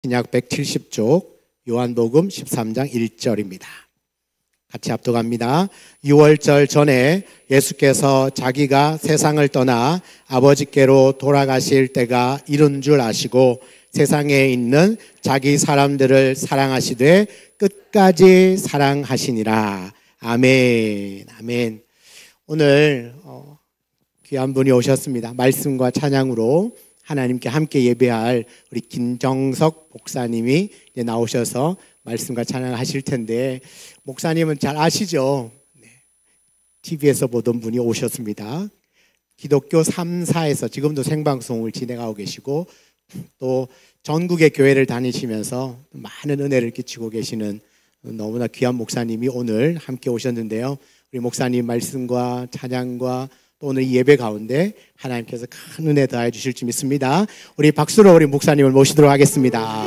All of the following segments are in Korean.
신약 170쪽 요한복음 13장 1절입니다. 같이 합독합니다. 유월절 전에 예수께서 자기가 세상을 떠나 아버지께로 돌아가실 때가 이른 줄 아시고 세상에 있는 자기 사람들을 사랑하시되 끝까지 사랑하시니라. 아멘. 아멘. 오늘 귀한 분이 오셨습니다. 말씀과 찬양으로 하나님께 함께 예배할 우리 김정석 목사님이 이제 나오셔서 말씀과 찬양을 하실 텐데, 목사님은 잘 아시죠? TV에서 보던 분이 오셨습니다. 기독교 3사에서 지금도 생방송을 진행하고 계시고 또 전국의 교회를 다니시면서 많은 은혜를 끼치고 계시는 너무나 귀한 목사님이 오늘 함께 오셨는데요. 우리 목사님 말씀과 찬양과 또 오늘 이 예배 가운데 하나님께서 큰 은혜 더해 주실 줄 믿습니다. 우리 박수로 우리 목사님을 모시도록 하겠습니다.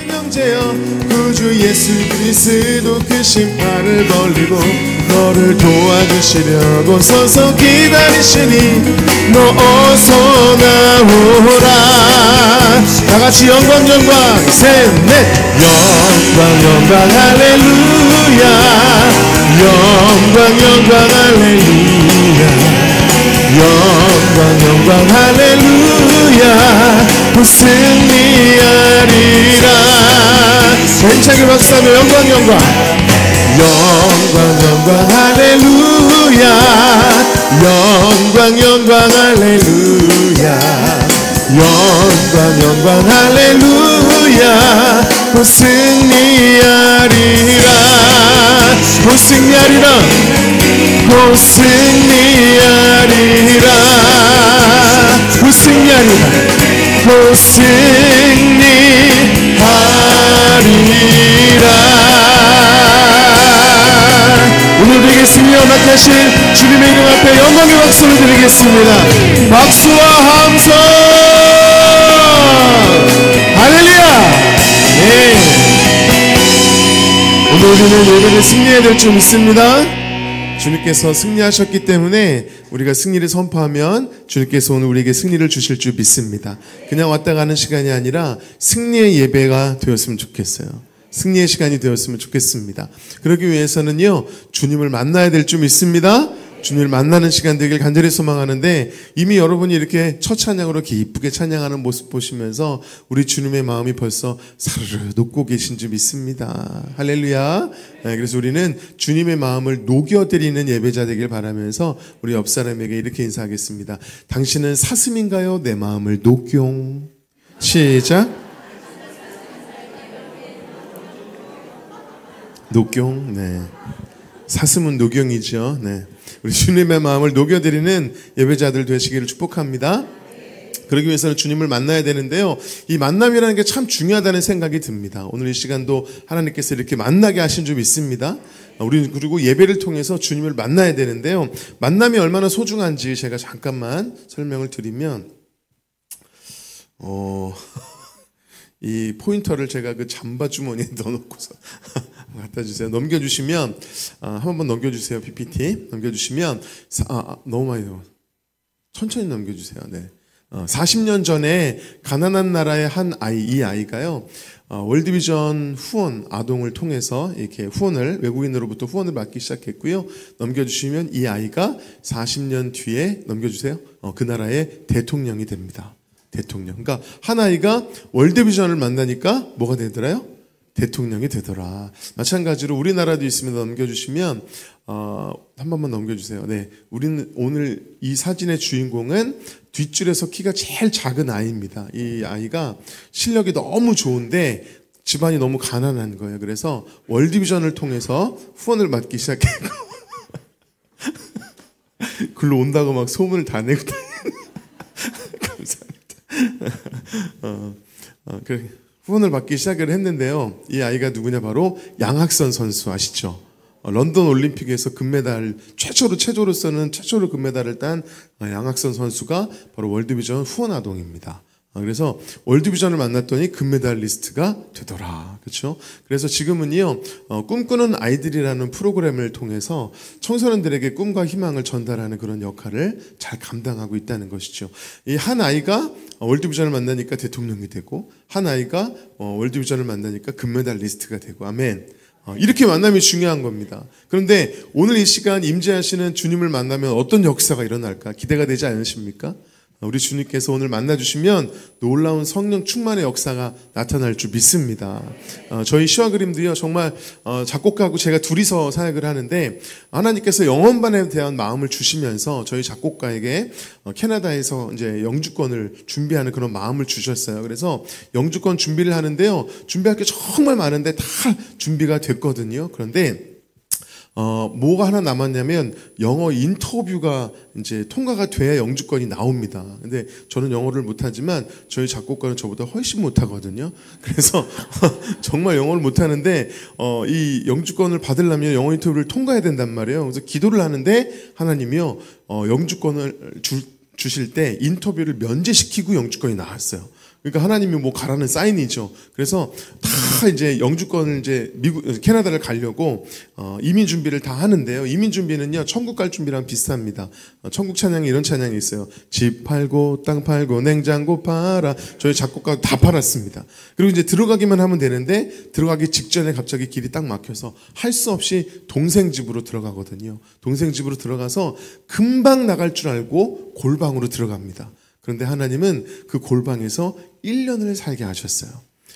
형제여, 구주 예수 그리스도 그 심판을 벌리고 너를 도와주시려고 서서 기다리시니 너 어서 나오라. 다같이 영광 영광 셋넷 영광 영광 할렐루야. 영광 영광 할렐루야. 영광 영광 할렐루야. 승리하리라. 힘차게 박수하며 영광 영광 영광 영광 할렐루야. 영광 영광 할렐루야. 영광 영광 할렐루야. 승리하리라. 승리하리라. 승리하리라. 승리하리라. 승리하리라. 오늘 우리에게 승리와 맡게 하실 주님의 주님의 이름 앞에 영광의 박수를 드리겠습니다. 박수와 함성. 할렐루야. 네. 오늘 우리는 예배를 승리해야 될 줄 믿습니다. 주님께서 승리하셨기 때문에 우리가 승리를 선포하면 주님께서 오늘 우리에게 승리를 주실 줄 믿습니다. 그냥 왔다 가는 시간이 아니라 승리의 예배가 되었으면 좋겠어요. 승리의 시간이 되었으면 좋겠습니다. 그러기 위해서는요, 주님을 만나야 될 줄 믿습니다. 주님을 만나는 시간 되길 간절히 소망하는데, 이미 여러분이 이렇게 첫 찬양으로 이렇게 이쁘게 찬양하는 모습 보시면서 우리 주님의 마음이 벌써 사르르 녹고 계신 줄 믿습니다. 할렐루야. 그래서 우리는 주님의 마음을 녹여드리는 예배자 되길 바라면서 우리 옆 사람에게 이렇게 인사하겠습니다. 당신은 사슴인가요? 내 마음을 녹용. 시작. 녹용. 네. 사슴은 녹용이죠. 네. 우리 주님의 마음을 녹여드리는 예배자들 되시기를 축복합니다. 그러기 위해서는 주님을 만나야 되는데요, 이 만남이라는 게 참 중요하다는 생각이 듭니다. 오늘 이 시간도 하나님께서 이렇게 만나게 하신 줄 믿습니다. 우리 그리고 예배를 통해서 주님을 만나야 되는데요, 만남이 얼마나 소중한지 제가 잠깐만 설명을 드리면, 이 포인터를 제가 그 잠바 주머니에 넣어놓고서 갖다 주세요. 넘겨주시면, 한 번만 넘겨주세요. PPT 넘겨주시면, 너무 많이 넣어. 천천히 넘겨주세요. 네. 40년 전에 가난한 나라의 한 아이, 이 아이가요, 월드비전 후원 아동을 통해서 이렇게 후원을, 외국인으로부터 후원을 받기 시작했고요. 넘겨주시면 이 아이가 40년 뒤에, 넘겨주세요. 그 나라의 대통령이 됩니다. 대통령. 그러니까 한 아이가 월드비전을 만나니까 뭐가 되더라요? 대통령이 되더라. 마찬가지로 우리나라도 있습니다. 넘겨주시면, 한 번만 넘겨주세요. 네. 우리는 오늘 이 사진의 주인공은 뒷줄에서 키가 제일 작은 아이입니다. 이 아이가 실력이 너무 좋은데 집안이 너무 가난한 거예요. 그래서 월드비전을 통해서 후원을 받기 시작했고, 글로 온다고 막 소문을 다 내고 감사합니다. 후원을 받기 시작을 했는데요, 이 아이가 누구냐, 바로 양학선 선수 아시죠? 런던 올림픽에서 금메달, 최초로서는 최초로 금메달을 딴 양학선 선수가 바로 월드비전 후원 아동입니다. 그래서 월드비전을 만났더니 금메달리스트가 되더라. 그렇죠? 그래서 지금은요, 꿈꾸는 아이들이라는 프로그램을 통해서 청소년들에게 꿈과 희망을 전달하는 그런 역할을 잘 감당하고 있다는 것이죠. 이 한 아이가 월드비전을 만나니까 대통령이 되고, 한 아이가 월드비전을 만나니까 금메달리스트가 되고, 아멘. 이렇게 만남이 중요한 겁니다. 그런데 오늘 이 시간 임재하시는 주님을 만나면 어떤 역사가 일어날까 기대가 되지 않으십니까? 우리 주님께서 오늘 만나주시면 놀라운 성령 충만의 역사가 나타날 줄 믿습니다. 저희 시와 그림도요, 정말 작곡가하고 제가 둘이서 사역을 하는데, 하나님께서 영원반에 대한 마음을 주시면서 저희 작곡가에게 캐나다에서 이제 영주권을 준비하는 그런 마음을 주셨어요. 그래서 영주권 준비를 하는데요, 준비할 게 정말 많은데 다 준비가 됐거든요. 그런데 뭐가 하나 남았냐면, 영어 인터뷰가 이제 통과가 돼야 영주권이 나옵니다. 근데 저는 영어를 못하지만 저희 작곡가는 저보다 훨씬 못하거든요. 그래서 정말 영어를 못하는데, 이 영주권을 받으려면 영어 인터뷰를 통과해야 된단 말이에요. 그래서 기도를 하는데 하나님이요, 영주권을 주실 때 인터뷰를 면제시키고 영주권이 나왔어요. 그러니까 하나님이 뭐 가라는 사인이죠. 그래서 다 이제 영주권을 이제 캐나다를 가려고 이민 준비를 다 하는데요. 이민 준비는요, 천국 갈 준비랑 비슷합니다. 천국 찬양에 이런 찬양이 있어요. 집 팔고 땅 팔고 냉장고 팔아. 저희 작곡가 다 팔았습니다. 그리고 이제 들어가기만 하면 되는데, 들어가기 직전에 갑자기 길이 딱 막혀서 할 수 없이 동생 집으로 들어가거든요. 동생 집으로 들어가서 금방 나갈 줄 알고 골방으로 들어갑니다. 그런데 하나님은 그 골방에서 1년을 살게 하셨어요.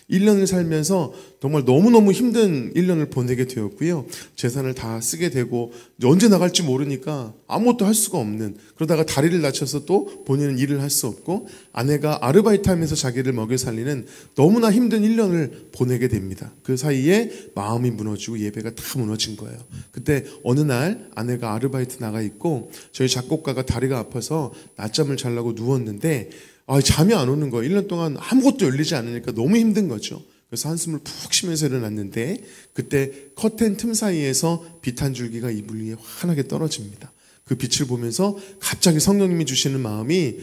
1년을 살면서 정말 너무너무 힘든 1년을 보내게 되었고요. 재산을 다 쓰게 되고, 언제 나갈지 모르니까 아무것도 할 수가 없는, 그러다가 다리를 다쳐서 또 본인은 일을 할 수 없고, 아내가 아르바이트 하면서 자기를 먹여 살리는 너무나 힘든 1년을 보내게 됩니다. 그 사이에 마음이 무너지고 예배가 다 무너진 거예요. 그때 어느 날 아내가 아르바이트 나가 있고, 저희 작곡가가 다리가 아파서 낮잠을 자려고 누웠는데 잠이 안 오는 거예요. 1년 동안 아무것도 열리지 않으니까 너무 힘든 거죠. 그래서 한숨을 푹 쉬면서 일어났는데, 그때 커튼 틈 사이에서 빛 한 줄기가 이불 위에 환하게 떨어집니다. 그 빛을 보면서 갑자기 성령님이 주시는 마음이,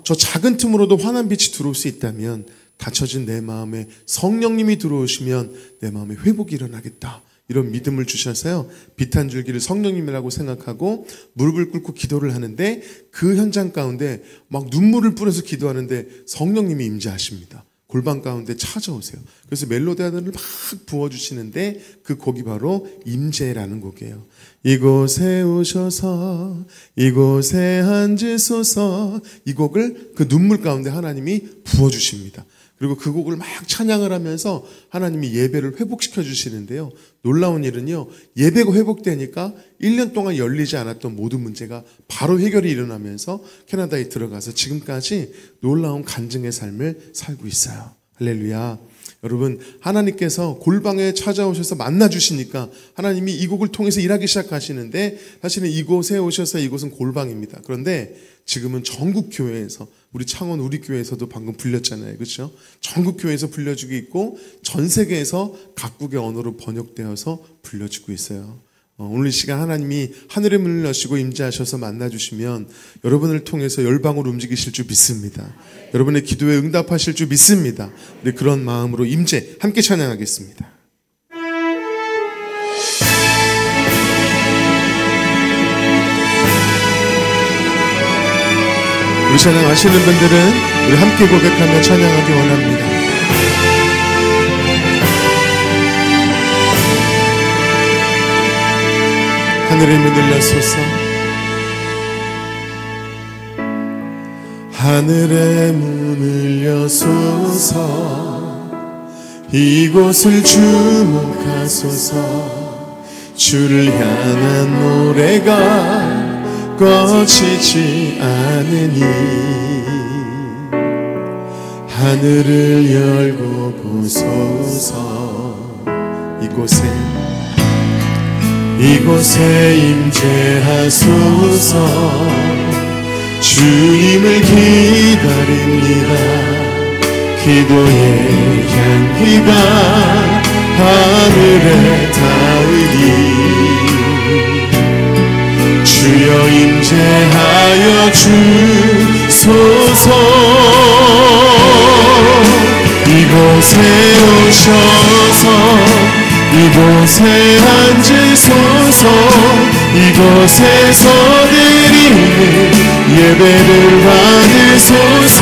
저 작은 틈으로도 환한 빛이 들어올 수 있다면 닫혀진 내 마음에 성령님이 들어오시면 내 마음에 회복이 일어나겠다. 이런 믿음을 주셔서요, 빛 한 줄기를 성령님이라고 생각하고 무릎을 꿇고 기도를 하는데, 그 현장 가운데 막 눈물을 뿌려서 기도하는데 성령님이 임재하십니다. 골방 가운데 찾아오세요. 그래서 멜로디 하나를 막 부어주시는데, 그 곡이 바로 임재라는 곡이에요. 이곳에 오셔서 이곳에 앉으소서. 이 곡을 그 눈물 가운데 하나님이 부어주십니다. 그리고 그 곡을 막 찬양을 하면서 하나님이 예배를 회복시켜 주시는데요, 놀라운 일은요, 예배가 회복되니까 1년 동안 열리지 않았던 모든 문제가 바로 해결이 일어나면서 캐나다에 들어가서 지금까지 놀라운 간증의 삶을 살고 있어요. 할렐루야. 여러분, 하나님께서 골방에 찾아오셔서 만나주시니까 하나님이 이 곡을 통해서 일하기 시작하시는데, 사실은 이곳에 오셔서 이곳은 골방입니다. 그런데 지금은 전국 교회에서, 우리 창원 우리 교회에서도 방금 불렸잖아요, 그렇죠? 전국 교회에서 불려주고 있고 전 세계에서 각국의 언어로 번역되어서 불려주고 있어요. 오늘 이 시간 하나님이 하늘의 문을 여시고 임재하셔서 만나주시면 여러분을 통해서 열방으로 움직이실 줄 믿습니다. 여러분의 기도에 응답하실 줄 믿습니다. 우리 그런 마음으로 임재 함께 찬양하겠습니다. 우리 찬양 아시는 분들은 우리 함께 고백하며 찬양하기 원합니다. 하늘의 문을 여소서, 하늘의 문을 여소서, 이곳을 주목하소서. 주를 향한 노래가 꺼지지 않으니 하늘을 열고 보소서. 이곳에 임재하소서. 주님을 기다립니다. 기도의 향기가 하늘에 닿으니 주여 임재하여 주소서. 이곳에 오셔서 이곳에 앉으소서. 이곳에서 드리는 예배를 받으소서.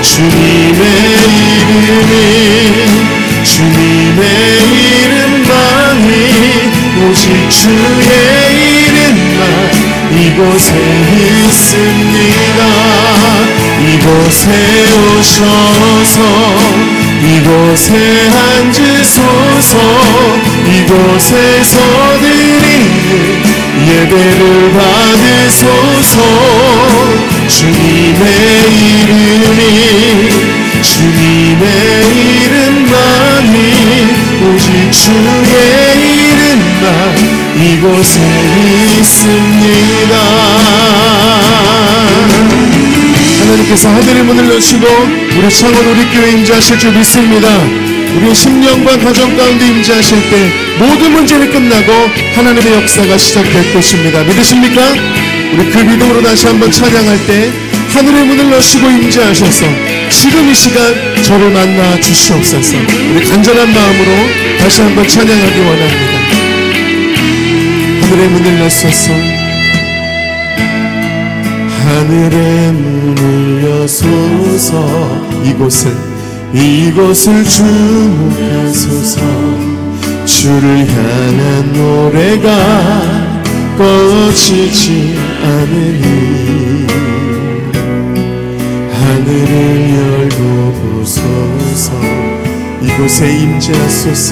주님의 이름만이 오직 주의 이름만 이곳에 있습니다. 이곳에 오셔서 이곳에 앉으소서. 이곳에서 드리는 예배를 받으소서. 주님의 이름만이 오직 주의 이름만 이곳에 있습니다. 하나님께서 하늘의 문을 여시고 우리 창원 우리 교회 임재하실 줄 믿습니다. 우리 10년간 가정 가운데 임재하실 때 모든 문제는 끝나고 하나님의 역사가 시작될 것입니다. 믿으십니까? 우리 그 믿음으로 다시 한번 찬양할 때 하늘의 문을 여시고 임재하셔서 지금 이 시간 저를 만나 주시옵소서. 우리 간절한 마음으로 다시 한번 찬양하기 원합니다. 하늘의 문을 여소서. 하늘의 문을 여소서. 이곳을 주목하소서. 주를 향한 노래가 꺼지지 않으니 하늘을 열고 보소서. 이곳에 임재하소서.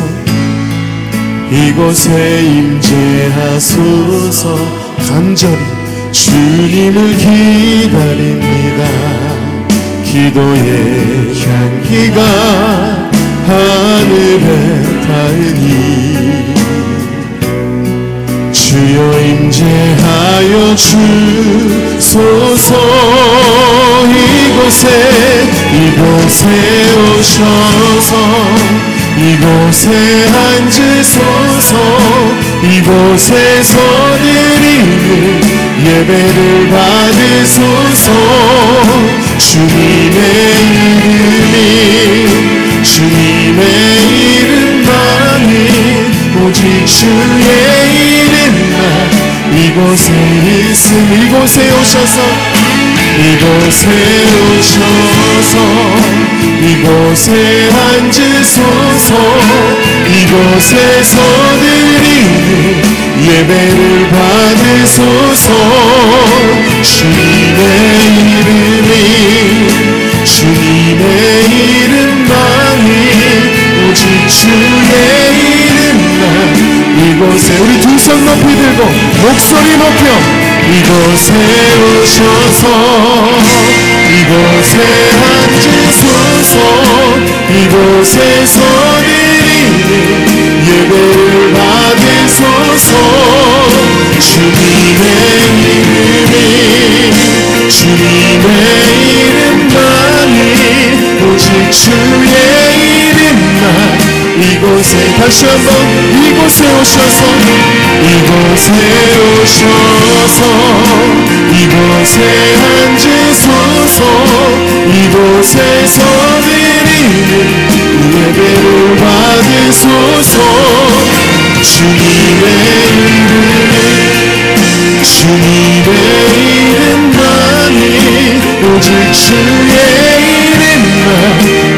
이곳에 임재하소서. 간절히 주님을 기다립니다. 기도의 향기가 하늘에 닿으니 주여 임재하여 주소서. 이곳에 오셔서 이곳에 앉으소서. 이곳에서 드리는 예배를 받으소서. 주님의 이름만이 오직 주의 이름만 이곳에 있음. 이곳에 오셔서 이곳에 앉으소서. 이곳에서 드리는 예배를 받으소서. 주님의 이름만이 오직 주의 이름만 이곳에 우리 두 손 높이 들고 목소리 높여 이곳에 오셔서 이곳에 앉으소서. 이곳에서 드리는 예배를 받으소서. 주님의 이름만이 오직 주의 이름만 이곳에 다시 한번 이곳에 오셔서 이곳에 앉으소서. 이곳에서 드리는 예배를 받으소서. 주님의 이름만이 오직 주의 이름만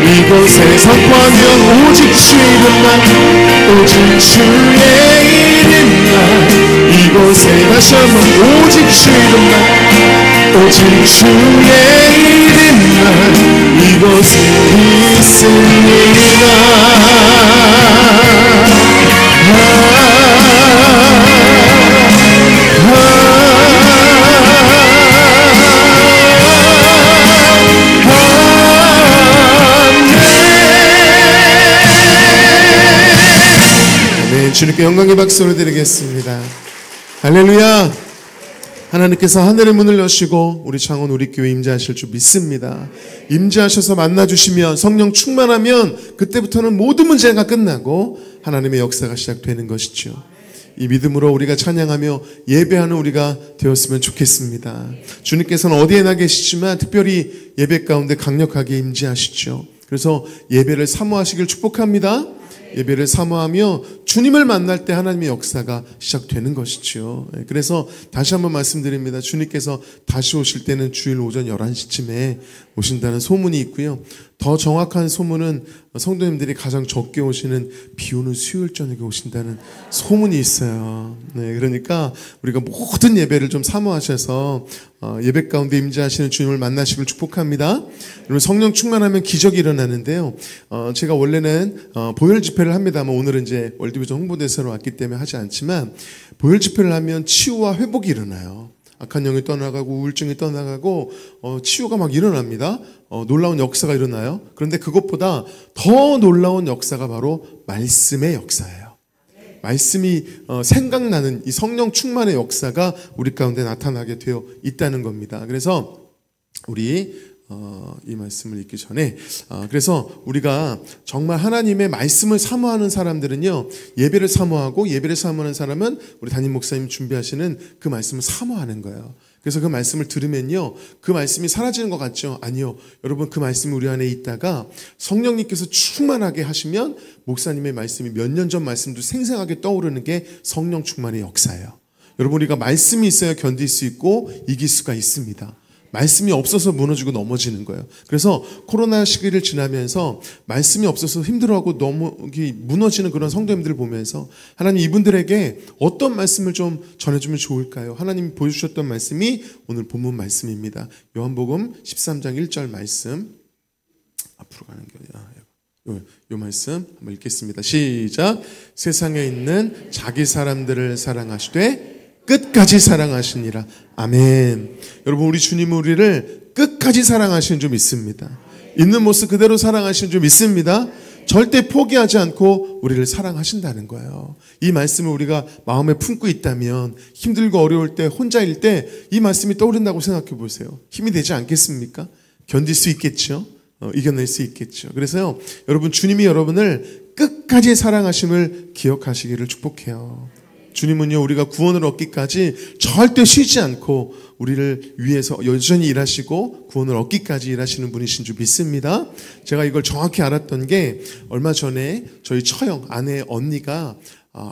이곳에 선포하면 오직 주의 이름만 오직 주의 이름만 이곳에 다시 한번 오직 주의 이름만 오직 주의 이름만 이곳에 있습니다. 주님께 영광의 박수를 드리겠습니다. 할렐루야. 하나님께서 하늘의 문을 여시고 우리 창원 우리 교회 임재하실 줄 믿습니다. 임재하셔서 만나주시면 성령 충만하면 그때부터는 모든 문제가 끝나고 하나님의 역사가 시작되는 것이죠. 이 믿음으로 우리가 찬양하며 예배하는 우리가 되었으면 좋겠습니다. 주님께서는 어디에나 계시지만 특별히 예배 가운데 강력하게 임재하시죠. 그래서 예배를 사모하시길 축복합니다. 예배를 사모하며 주님을 만날 때 하나님의 역사가 시작되는 것이죠. 그래서 다시 한번 말씀드립니다. 주님께서 다시 오실 때는 주일 오전 11시쯤에 오신다는 소문이 있고요. 더 정확한 소문은 성도님들이 가장 적게 오시는 비 오는 수요일 저녁에 오신다는 소문이 있어요. 네, 그러니까 우리가 모든 예배를 좀 사모하셔서 예배 가운데 임재하시는 주님을 만나시길 축복합니다. 여러분 성령 충만하면 기적이 일어나는데요. 제가 원래는 보혈 집회를 합니다만 오늘은 이제 월드비전 홍보대사로 왔기 때문에 하지 않지만 보혈 집회를 하면 치유와 회복이 일어나요. 악한 영이 떠나가고 우울증이 떠나가고 치유가 막 일어납니다. 놀라운 역사가 일어나요. 그런데 그것보다 더 놀라운 역사가 바로 말씀의 역사예요. 말씀이 생각나는 이 성령 충만의 역사가 우리 가운데 나타나게 되어 있다는 겁니다. 그래서 우리 이 말씀을 읽기 전에 그래서 우리가 정말 하나님의 말씀을 사모하는 사람들은요, 예배를 사모하고 예배를 사모하는 사람은 우리 담임 목사님 준비하시는 그 말씀을 사모하는 거예요. 그래서 그 말씀을 들으면요, 그 말씀이 사라지는 것 같죠? 아니요. 여러분, 그 말씀이 우리 안에 있다가 성령님께서 충만하게 하시면 목사님의 말씀이 몇 년 전 말씀도 생생하게 떠오르는 게 성령 충만의 역사예요. 여러분, 우리가 말씀이 있어야 견딜 수 있고 이길 수가 있습니다. 말씀이 없어서 무너지고 넘어지는 거예요. 그래서 코로나 시기를 지나면서 말씀이 없어서 힘들어하고 너무 무너지는 그런 성도님들을 보면서 하나님 이분들에게 어떤 말씀을 좀 전해주면 좋을까요? 하나님이 보여주셨던 말씀이 오늘 본문 말씀입니다. 요한복음 13장 1절 말씀. 앞으로 가는 게 아니라 요 말씀 한번 읽겠습니다. 시작. 세상에 있는 자기 사람들을 사랑하시되 끝까지 사랑하시니라. 아멘. 여러분, 우리 주님은 우리를 끝까지 사랑하시는 줄 믿습니다. 있는 모습 그대로 사랑하시는 줄 믿습니다. 절대 포기하지 않고 우리를 사랑하신다는 거예요. 이 말씀을 우리가 마음에 품고 있다면 힘들고 어려울 때, 혼자일 때 이 말씀이 떠오른다고 생각해 보세요. 힘이 되지 않겠습니까? 견딜 수 있겠죠? 이겨낼 수 있겠죠. 그래서요, 여러분, 주님이 여러분을 끝까지 사랑하심을 기억하시기를 축복해요. 주님은요, 우리가 구원을 얻기까지 절대 쉬지 않고 우리를 위해서 여전히 일하시고 구원을 얻기까지 일하시는 분이신 줄 믿습니다. 제가 이걸 정확히 알았던 게 얼마 전에 저희 처형 아내의 언니가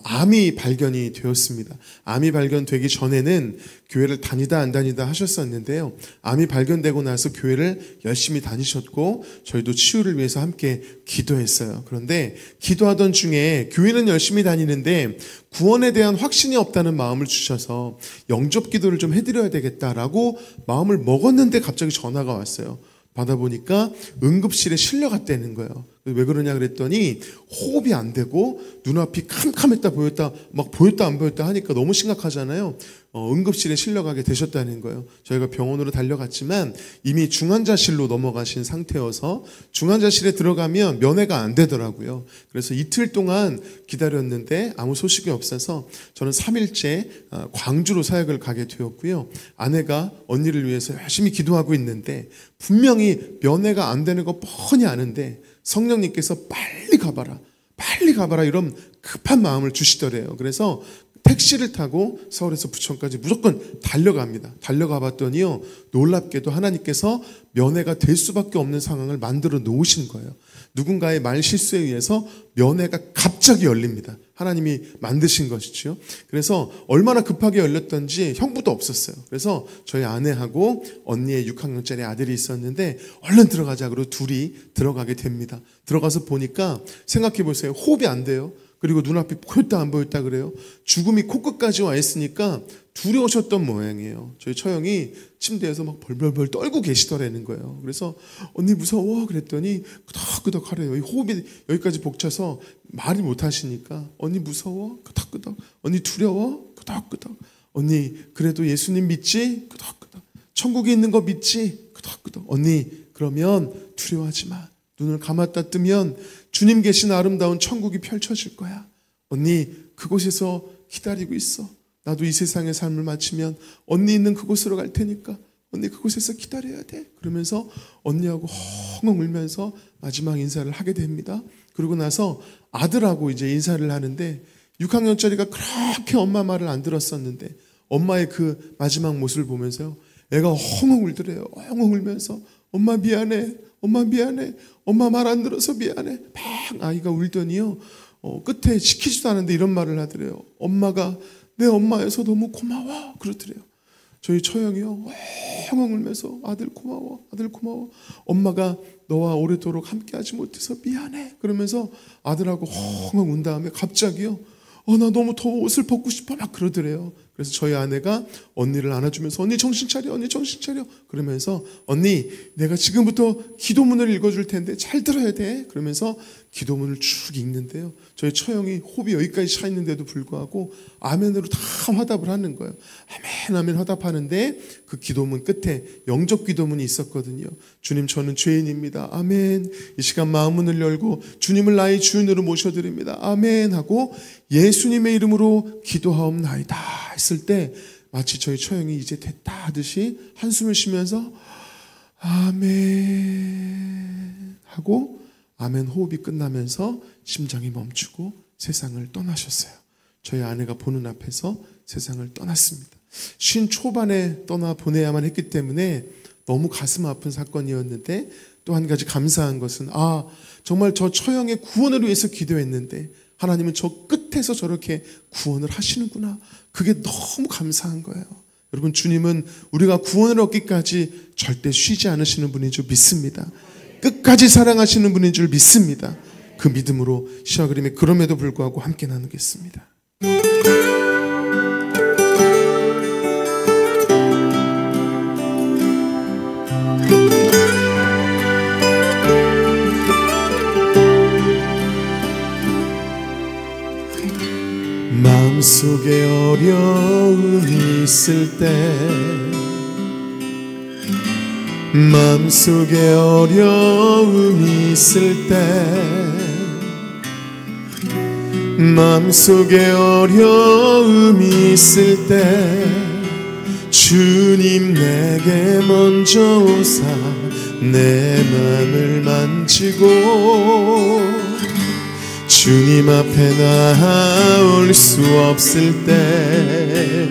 암이 발견이 되었습니다. 암이 발견되기 전에는 교회를 다니다 안 다니다 하셨었는데요. 암이 발견되고 나서 교회를 열심히 다니셨고 저희도 치유를 위해서 함께 기도했어요. 그런데 기도하던 중에 교회는 열심히 다니는데 구원에 대한 확신이 없다는 마음을 주셔서 영접 기도를 좀 해드려야 되겠다라고 마음을 먹었는데 갑자기 전화가 왔어요. 받아보니까 응급실에 실려갔다는 거예요. 왜 그러냐 그랬더니 호흡이 안 되고 눈앞이 캄캄했다 보였다 막 보였다 안 보였다 하니까 너무 심각하잖아요. 응급실에 실려가게 되셨다는 거예요. 저희가 병원으로 달려갔지만 이미 중환자실로 넘어가신 상태여서 중환자실에 들어가면 면회가 안 되더라고요. 그래서 이틀 동안 기다렸는데 아무 소식이 없어서 저는 3일째 광주로 사역을 가게 되었고요. 아내가 언니를 위해서 열심히 기도하고 있는데 분명히 면회가 안 되는 거 뻔히 아는데 성령님께서 빨리 가봐라 이런 급한 마음을 주시더래요. 그래서 택시를 타고 서울에서 부천까지 무조건 달려갑니다. 달려가 봤더니요, 놀랍게도 하나님께서 면회가 될 수밖에 없는 상황을 만들어 놓으신 거예요. 누군가의 말 실수에 의해서 면회가 갑자기 열립니다. 하나님이 만드신 것이죠. 그래서 얼마나 급하게 열렸던지 형부도 없었어요. 그래서 저희 아내하고 언니의 6학년짜리 아들이 있었는데 얼른 들어가자 그러고 둘이 들어가게 됩니다. 들어가서 보니까 생각해 보세요. 호흡이 안 돼요. 그리고 눈앞이 보였다 안 보였다 그래요. 죽음이 코끝까지 와 있으니까 두려우셨던 모양이에요. 저희 처형이 침대에서 막 벌벌벌 떨고 계시더라는 거예요. 그래서 언니 무서워 그랬더니 끄덕끄덕 하래요. 호흡이 여기까지 벅차서 말이 못 하시니까 언니 무서워? 끄덕끄덕. 언니 두려워? 끄덕끄덕. 언니 그래도 예수님 믿지? 끄덕끄덕. 천국에 있는 거 믿지? 끄덕끄덕. 언니 그러면 두려워하지 마. 눈을 감았다 뜨면 주님 계신 아름다운 천국이 펼쳐질 거야. 언니 그곳에서 기다리고 있어. 나도 이 세상의 삶을 마치면 언니 있는 그곳으로 갈 테니까 언니 그곳에서 기다려야 돼. 그러면서 언니하고 헝헝 울면서 마지막 인사를 하게 됩니다. 그러고 나서 아들하고 이제 인사를 하는데 6학년짜리가 그렇게 엄마 말을 안 들었었는데 엄마의 그 마지막 모습을 보면서요, 애가 헝헝 울더래요. 헝헝 울면서 엄마 미안해. 엄마 미안해. 엄마 말 안 들어서 미안해. 막 아이가 울더니요, 끝에 시키지도 않은데 이런 말을 하더래요. 엄마가 내 엄마여서 너무 고마워. 그러더래요. 저희 처형이요, 헝헝 울면서 아들 고마워. 아들 고마워. 엄마가 너와 오래도록 함께하지 못해서 미안해. 그러면서 아들하고 헝헝 운 다음에 갑자기요, 나 너무 더워. 옷을 벗고 싶어. 막 그러더래요. 그래서 저희 아내가 언니를 안아주면서 언니 정신 차려. 언니 정신 차려. 그러면서 언니 내가 지금부터 기도문을 읽어줄 텐데 잘 들어야 돼. 그러면서 기도문을 쭉 읽는데요, 저희 처형이 호흡이 여기까지 차 있는데도 불구하고 아멘으로 다 화답을 하는 거예요. 아멘 아멘 화답하는데 그 기도문 끝에 영접 기도문이 있었거든요. 주님 저는 죄인입니다. 아멘. 이 시간 마음문을 열고 주님을 나의 주인으로 모셔드립니다. 아멘 하고 예수님의 이름으로 기도하옵나이다 했을 때 마치 저희 처형이 이제 됐다 하듯이 한숨을 쉬면서 아멘 하고 아멘 호흡이 끝나면서 심장이 멈추고 세상을 떠나셨어요. 저희 아내가 보는 앞에서 세상을 떠났습니다. 50 초반에 떠나보내야만 했기 때문에 너무 가슴 아픈 사건이었는데 또 한 가지 감사한 것은 정말 저 처형의 구원을 위해서 기도했는데 하나님은 저 끝에서 저렇게 구원을 하시는구나. 그게 너무 감사한 거예요. 여러분 주님은 우리가 구원을 얻기까지 절대 쉬지 않으시는 분인 줄 믿습니다. 끝까지 사랑하시는 분인 줄 믿습니다. 그 믿음으로 시와 그림에 그럼에도 불구하고 함께 나누겠습니다. 마음속에 어려움이 있을 때 마음속에 어려움이 있을 때 마음속에 어려움이 있을 때 주님 내게 먼저 오사 내 맘을 만지고 주님 앞에 나올 수 없을 때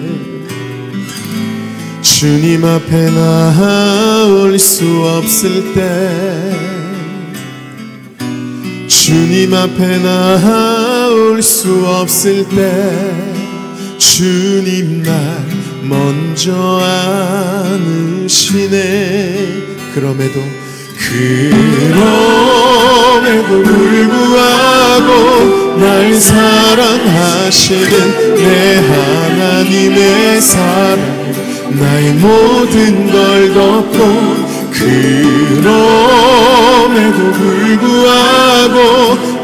주님 앞에 나올 수 없을 때 주님 앞에 나올 수 없을 때 주님 날 먼저 안으시네. 그럼에도 불구하고 날 사랑하시는 내 하나님의 사랑 나의 모든 걸 덮고 그럼에도 불구하고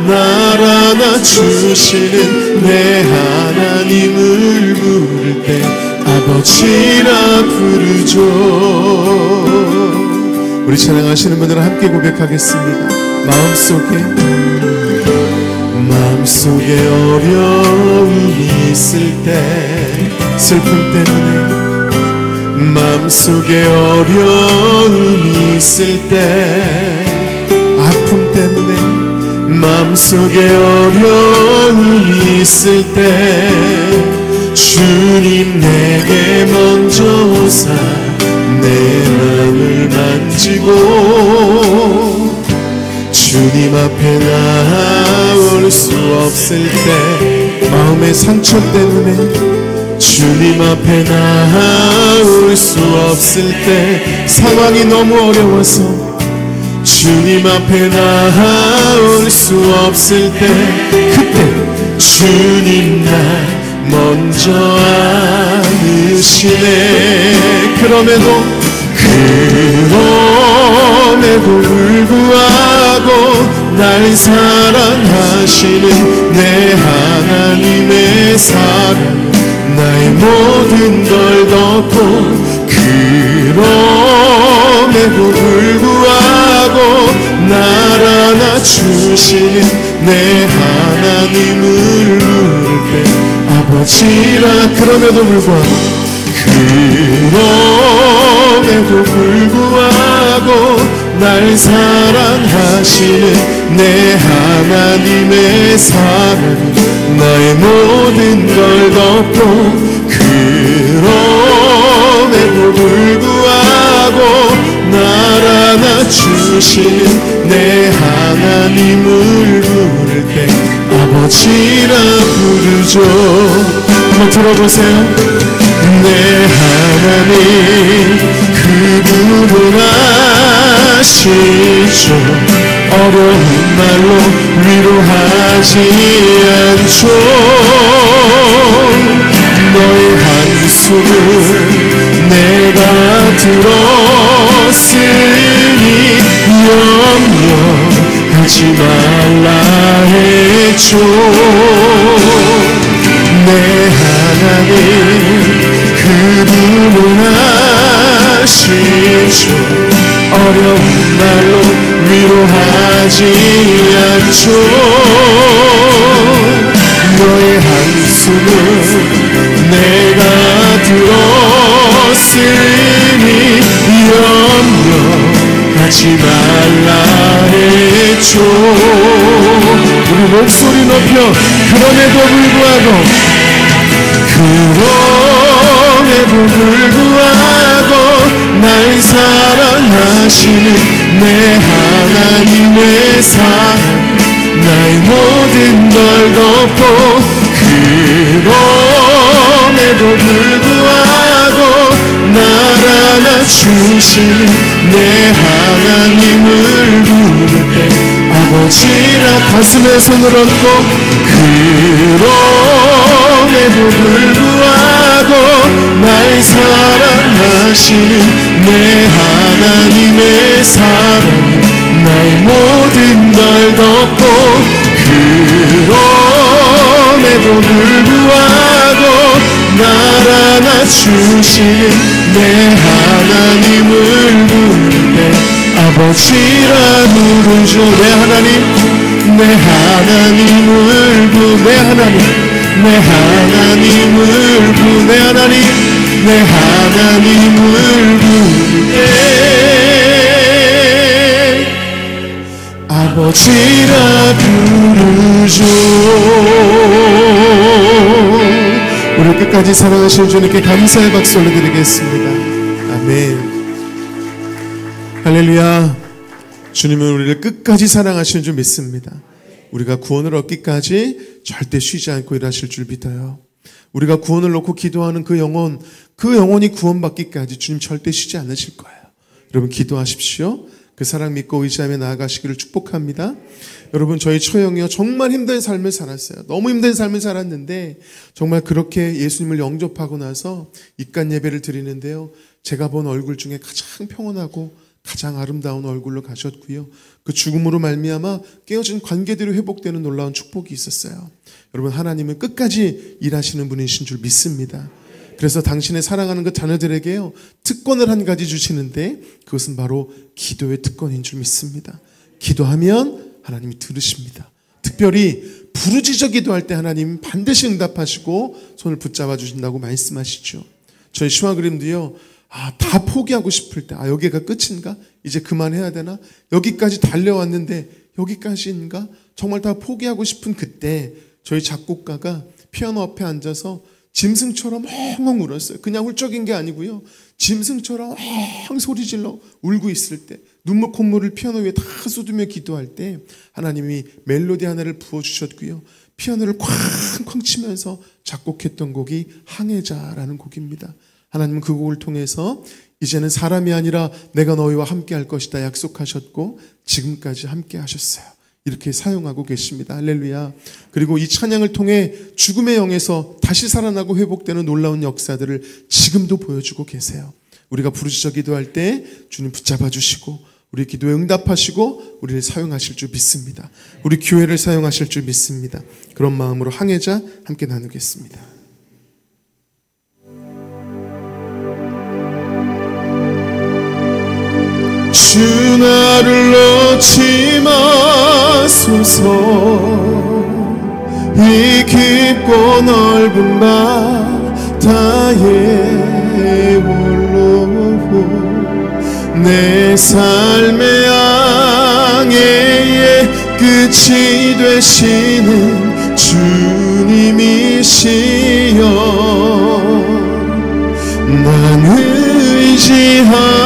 날 안아주시는 내 하나님을 부를 때 아버지라 부르죠. 우리 찬양하시는 분들은 함께 고백하겠습니다. 마음속에 어려움이 있을 때 슬픔 때문에 마음속에 어려움이 있을 때 아픔 때문에 마음속에 어려움이 있을 때 주님 내게 먼저 오사 내 맘을 만지고 주님 앞에 나올 수 없을 때 마음의 상처 때문에 주님 앞에 나올 수 없을 때 상황이 너무 어려워서 주님 앞에 나올 수 없을 때 그때 주님 날 먼저 안으시네. 그럼에도 불구하고 날 사랑하시는 내 하나님의 사랑 나의 모든 걸 덮고 그럼에도 불구하고 날 안아주시는 내 하나님을 부를 때 아버지라. 그럼에도 불구하고 날 사랑하시는 내 하나님의 사랑 나의 모든 걸 덮고 그럼에도 불구하고 날 안아주시는 내 하나님을 부를 때 아버지라 부르죠. 한번 들어보세요. 내 하나님 그분은 아시죠. 어려운 말로 위로하지 않죠. 너의 한숨을 내가 들었으니 염려하지 말라 했죠. 내 하나님 그분은 아시죠. 어려운 말로 위로하지 않죠. 너의 한숨을 내가 들었으니 염려하지 말라 했죠. 우리 목소리 높여 그럼에도 불구하고 날 사랑하시는 내 하나님의 사랑 나의 모든 걸 덮고 그럼에도 불구하고 날 안아주시는 내 하나님을 부를 때 아버지라. 가슴에 손을 얹고 그럼에도 불구하고 날 사랑하시는 내 하나님의 사랑 나의 모든 걸 덮고 그럼에도 불구하고 날 안아주시는 내 하나님을 부를 때 아버지라 부르죠. 내 하나님을 내 하나님을 부를 때 아버지라 부르죠. 주시옵소서. 우리 끝까지 사랑하신 주님께 감사의 박수 올려드리겠습니다. 아멘. 할렐루야. 주님은 우리를 끝까지 사랑하시는 줄 믿습니다. 우리가 구원을 얻기까지 절대 쉬지 않고 일하실 줄 믿어요. 우리가 구원을 놓고 기도하는 그 영혼이 구원받기까지 주님 절대 쉬지 않으실 거예요. 여러분 기도하십시오. 그 사랑 믿고 의지하며 나아가시기를 축복합니다. 여러분 저희 처형이요 정말 힘든 삶을 살았어요. 너무 힘든 삶을 살았는데 정말 그렇게 예수님을 영접하고 나서 입간 예배를 드리는데요, 제가 본 얼굴 중에 가장 평온하고 가장 아름다운 얼굴로 가셨고요, 그 죽음으로 말미암아 깨어진 관계들이 회복되는 놀라운 축복이 있었어요. 여러분 하나님은 끝까지 일하시는 분이신 줄 믿습니다. 그래서 당신의 사랑하는 그 자녀들에게요 특권을 한 가지 주시는데 그것은 바로 기도의 특권인 줄 믿습니다. 기도하면 하나님이 들으십니다. 특별히 부르짖어 기도할 때 하나님 반드시 응답하시고 손을 붙잡아 주신다고 말씀하시죠. 저희 시와 그림도요, 다 포기하고 싶을 때, 여기가 끝인가? 이제 그만해야 되나? 여기까지 달려왔는데 여기까지인가? 정말 다 포기하고 싶은 그때 저희 작곡가가 피아노 앞에 앉아서 짐승처럼 엉엉 울었어요. 그냥 훌쩍인 게 아니고요, 짐승처럼 엉 소리질러 울고 있을 때, 눈물 콧물을 피아노 위에 다 쏟으며 기도할 때 하나님이 멜로디 하나를 부어주셨고요, 피아노를 쾅쾅 치면서 작곡했던 곡이 항해자라는 곡입니다. 하나님은 그 곡을 통해서 이제는 사람이 아니라 내가 너희와 함께 할 것이다 약속하셨고 지금까지 함께 하셨어요. 이렇게 사용하고 계십니다. 할렐루야. 그리고 이 찬양을 통해 죽음의 영에서 다시 살아나고 회복되는 놀라운 역사들을 지금도 보여주고 계세요. 우리가 부르짖어 기도할 때 주님 붙잡아 주시고 우리 기도에 응답하시고 우리를 사용하실 줄 믿습니다. 우리 교회를 사용하실 줄 믿습니다. 그런 마음으로 항해자 함께 나누겠습니다. 주 나를 놓지 마소서. 이 깊고 넓은 바다에 홀로 내 삶의 항해의 끝이 되시는 주님이시여, 난 의지합니다.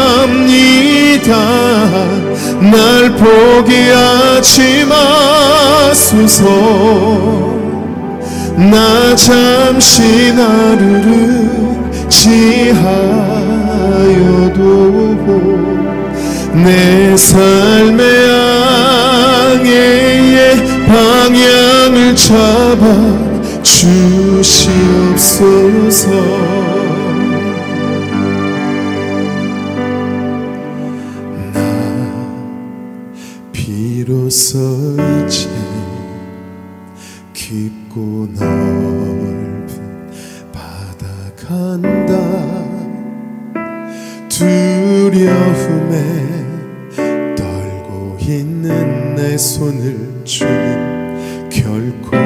날 포기하지 마소서. 나 잠시 나를 의지하여도 내 삶의 항해의 방향을 잡아 주시옵소서. 비로소 이제 깊고 넓은 바다 간다. 두려움에 떨고 있는 내 손을 주님 결코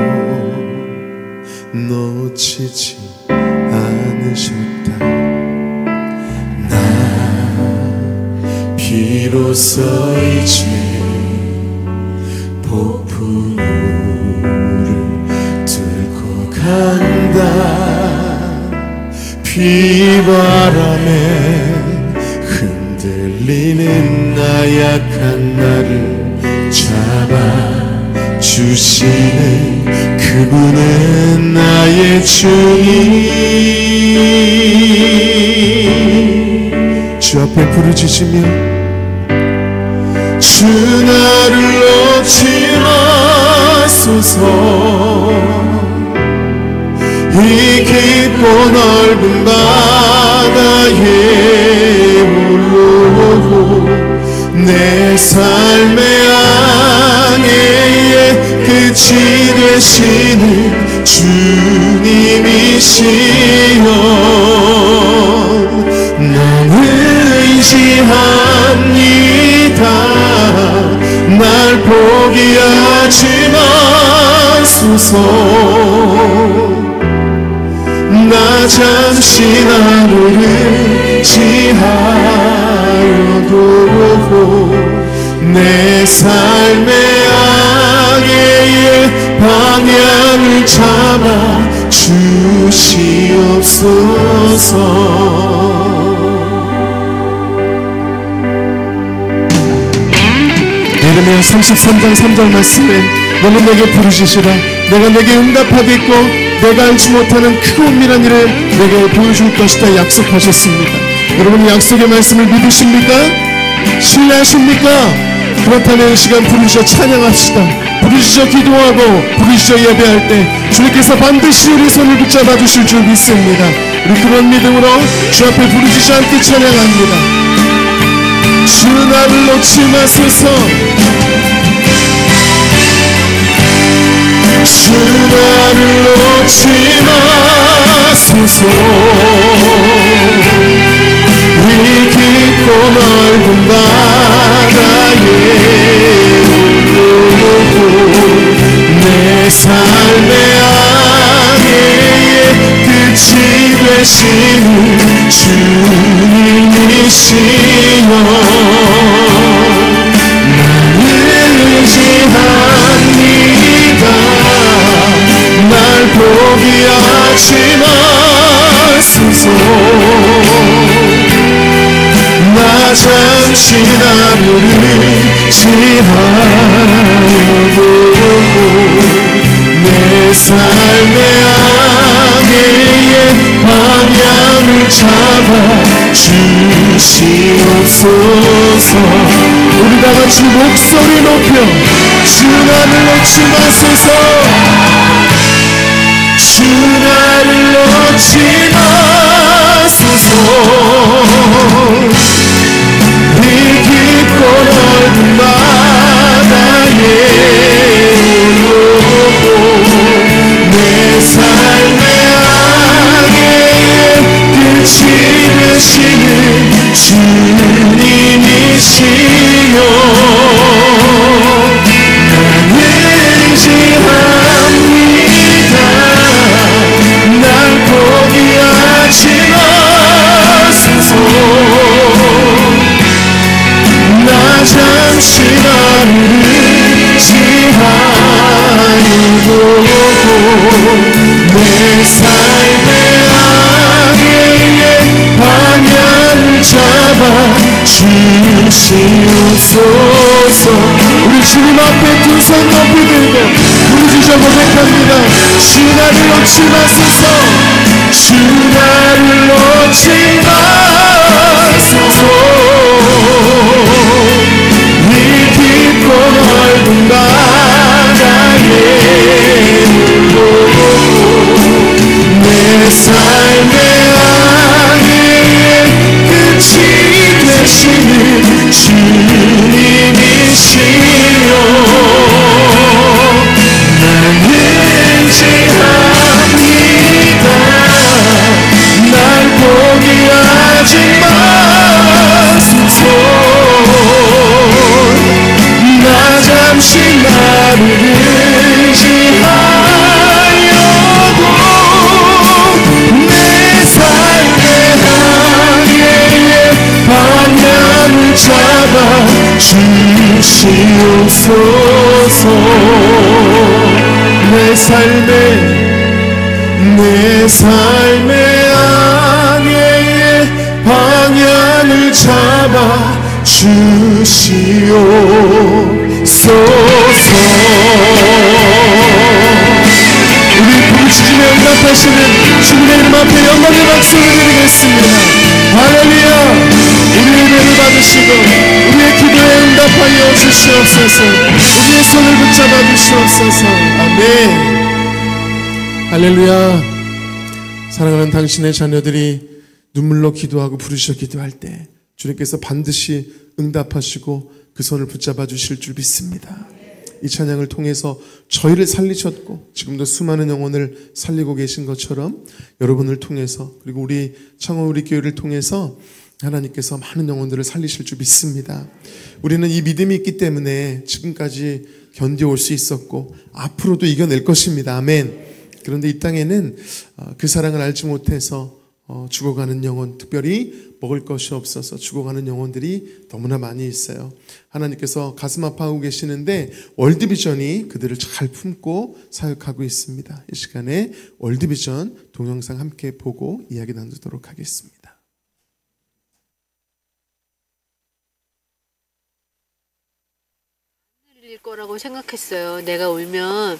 놓치지 않으셨다. 나 비로소 이제 폭풍우를 뚫고 간다. 비바람에 흔들리는 나약한 나를 잡아주시는 그분은 나의 주님. 주 앞에 부르짖으며 주 나를 놓지 마소서. 이 깊고 넓은 바다에 홀로 내 삶의 항해의 끝이 되시는 주님이시여, 난 의지합니다. 날 포기하지 마소서. 나 잠시 나를 의지하여도 내 삶의 항해의 방향을 잡아 주시옵소서. 예레미야 33장 3절 말씀에 너는 내게 부르짖으라 내가 내게 응답하겠고 내가 알지 못하는 크고 은밀한 일을 내게 보여줄 것이다 약속하셨습니다. 여러분 약속의 말씀을 믿으십니까? 신뢰하십니까? 그렇다면 이 시간 부르짖어 찬양합시다. 부르짖어 기도하고 부르짖어 예배할 때 주님께서 반드시 우리 손을 붙잡아 주실 줄 믿습니다. 우리 그런 믿음으로 주 앞에 부르짖어 함께 찬양합니다. 주 나를 놓지 마소서. 주 나를 놓지 마소서. 이 깊고 넓은 바다에 올라오고 내 삶의 항해의 끝이 되시는 주님이시여 의지합니다. 날 포기하지 마소서. 나 잠시 나를 의지하려고 내 삶의 항해의 방향을 잡아 주시옵소서. 우리 다같이 목소리 높여 주 나를 놓지 마소서. 주 나를 놓지 마소서. 이 깊고 넓은 바다에 올라오고 내 삶의 항해의 끝이 되시는 주님이시여 난 의지합니다. 날 포기하지 마소서. 나 잠시 나를 의지하려고 내 삶의 항해의 방향을 잡아 주시옵소서. 우리 주님 앞에 두 손 높이 들고 부르짖어 고백합니다. 주 나를 놓지 마소서. 주 나를 놓지 마소서. 이 깊고 넓은 바다에 올라오고 내 삶의 항해의 끝이 되시는 주님이시여 난 의지합니다. 날 포기하지 마소서. 나 잠시 나를 의지하려고 내 삶의 항해의 방향을 잡아 주시옵소서. 내 삶의 항해의 방향을 잡아 주시옵소서. 우리 부르짖으며 응답하시는 주님의 이름 앞에 영광의 박수를 드리겠습니다. 할렐루야. 우리의 예배를 받으시고 우리의 기도에 응답하여 주시옵소서. 우리의 손을 붙잡아 주시옵소서. 아멘. 할렐루야. 사랑하는 당신의 자녀들이 눈물로 기도하고 부르짖어 기도할 때 주님께서 반드시 응답하시고 그 손을 붙잡아 주실 줄 믿습니다. 이 찬양을 통해서 저희를 살리셨고 지금도 수많은 영혼을 살리고 계신 것처럼 여러분을 통해서 그리고 우리 청원 우리 교회를 통해서 하나님께서 많은 영혼들을 살리실 줄 믿습니다. 우리는 이 믿음이 있기 때문에 지금까지 견뎌올 수 있었고 앞으로도 이겨낼 것입니다. 아멘. 그런데 이 땅에는 그 사랑을 알지 못해서 죽어가는 영혼, 특별히 먹을 것이 없어서 죽어가는 영혼들이 너무나 많이 있어요. 하나님께서 가슴 아파하고 계시는데 월드비전이 그들을 잘 품고 사역하고 있습니다. 이 시간에 월드비전 동영상 함께 보고 이야기 나누도록 하겠습니다. 일 거라고 생각했어요. 내가 울면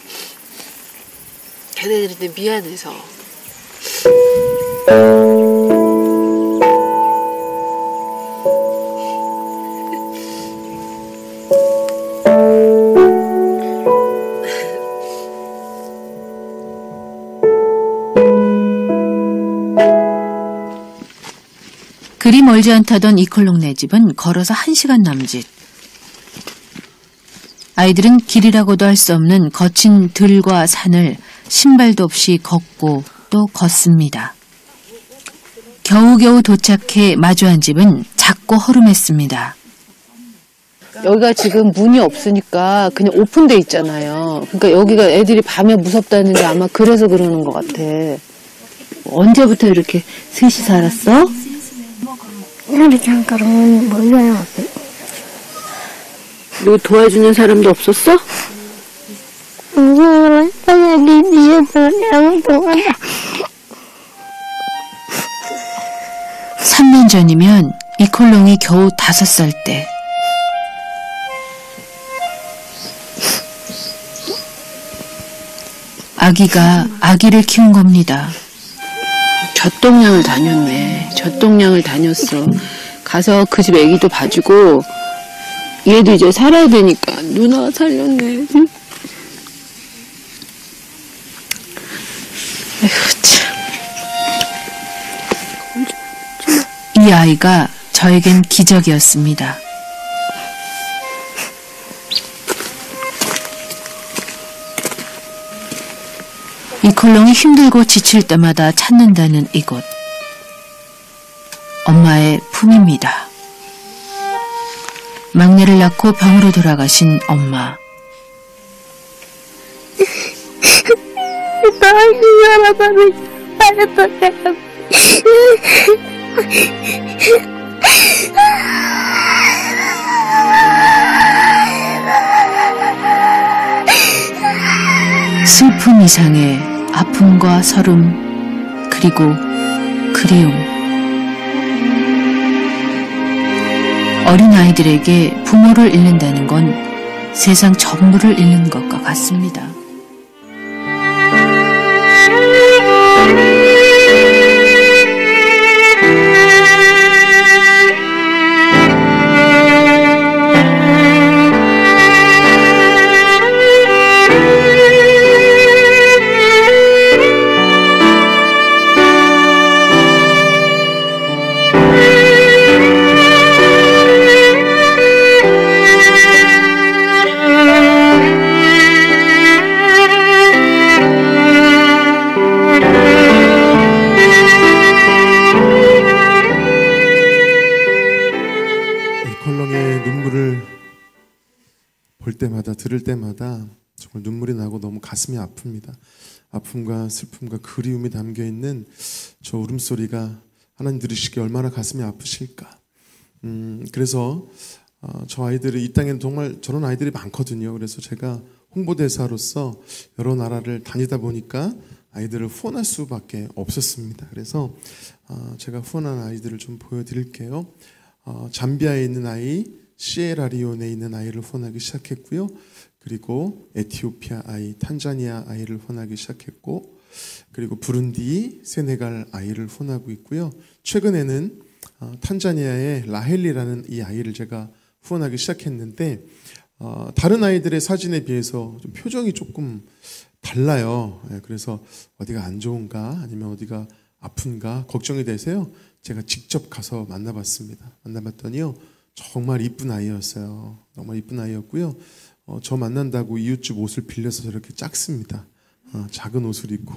걔네들한테 미안해서. 그리 멀지 않다던 이콜롱네 집은 걸어서 1시간 남짓. 아이들은 길이라고도 할 수 없는 거친 들과 산을 신발도 없이 걷고 또 걷습니다. 겨우겨우 도착해 마주한 집은 작고 허름했습니다. 여기가 지금 문이 없으니까 그냥 오픈돼 있잖아요. 그러니까 여기가 애들이 밤에 무섭다는데 아마 그래서 그러는 것 같아. 언제부터 이렇게 셋이 살았어? 우리 잠깐은 몰라요. 누구 도와주는 사람도 없었어? 무서워라. 여기 뒤에서 아무도 가자. 3년 전이면 이콜롱이 겨우 5살 때. 아기가 아기를 키운 겁니다. 젖동량을 다녔네. 젖동량을 다녔어. 가서 그 집 애기도 봐주고 얘도 이제 살아야 되니까 누나가 살렸네. 응? 에휴 참. 이 아이가 저에겐 기적이었습니다. 이콜롱이 힘들고 지칠 때마다 찾는다는 이곳. 엄마의 품입니다. 막내를 낳고 병으로 돌아가신 엄마. 다시 살아가면 살았던 내가. 슬픔 이상의 아픔과 서름, 그리고 그리움. 어린아이들에게 부모를 잃는다는 건 세상 전부를 잃는 것과 같습니다. 들을 때마다 정말 눈물이 나고 너무 가슴이 아픕니다. 아픔과 슬픔과 그리움이 담겨있는 저 울음소리가 하나님 들으시기에 얼마나 가슴이 아프실까. 그래서 저 아이들이 이 땅에는 정말 저런 아이들이 많거든요. 그래서 제가 홍보대사로서 여러 나라를 다니다 보니까 아이들을 후원할 수밖에 없었습니다. 그래서 제가 후원한 아이들을 좀 보여드릴게요. 잠비아에 있는 아이, 시에라리온에 있는 아이를 후원하기 시작했고요. 그리고 에티오피아 아이, 탄자니아 아이를 후원하기 시작했고, 그리고 부룬디, 세네갈 아이를 후원하고 있고요. 최근에는 탄자니아의 라헬리라는 이 아이를 제가 후원하기 시작했는데 다른 아이들의 사진에 비해서 좀 표정이 조금 달라요. 그래서 어디가 안 좋은가 아니면 어디가 아픈가 걱정이 돼서요. 제가 직접 가서 만나봤습니다. 만나봤더니요. 정말 이쁜 아이였어요. 정말 이쁜 아이였고요. 저 만난다고 이웃집 옷을 빌려서 저렇게 작습니다. 작은 옷을 입고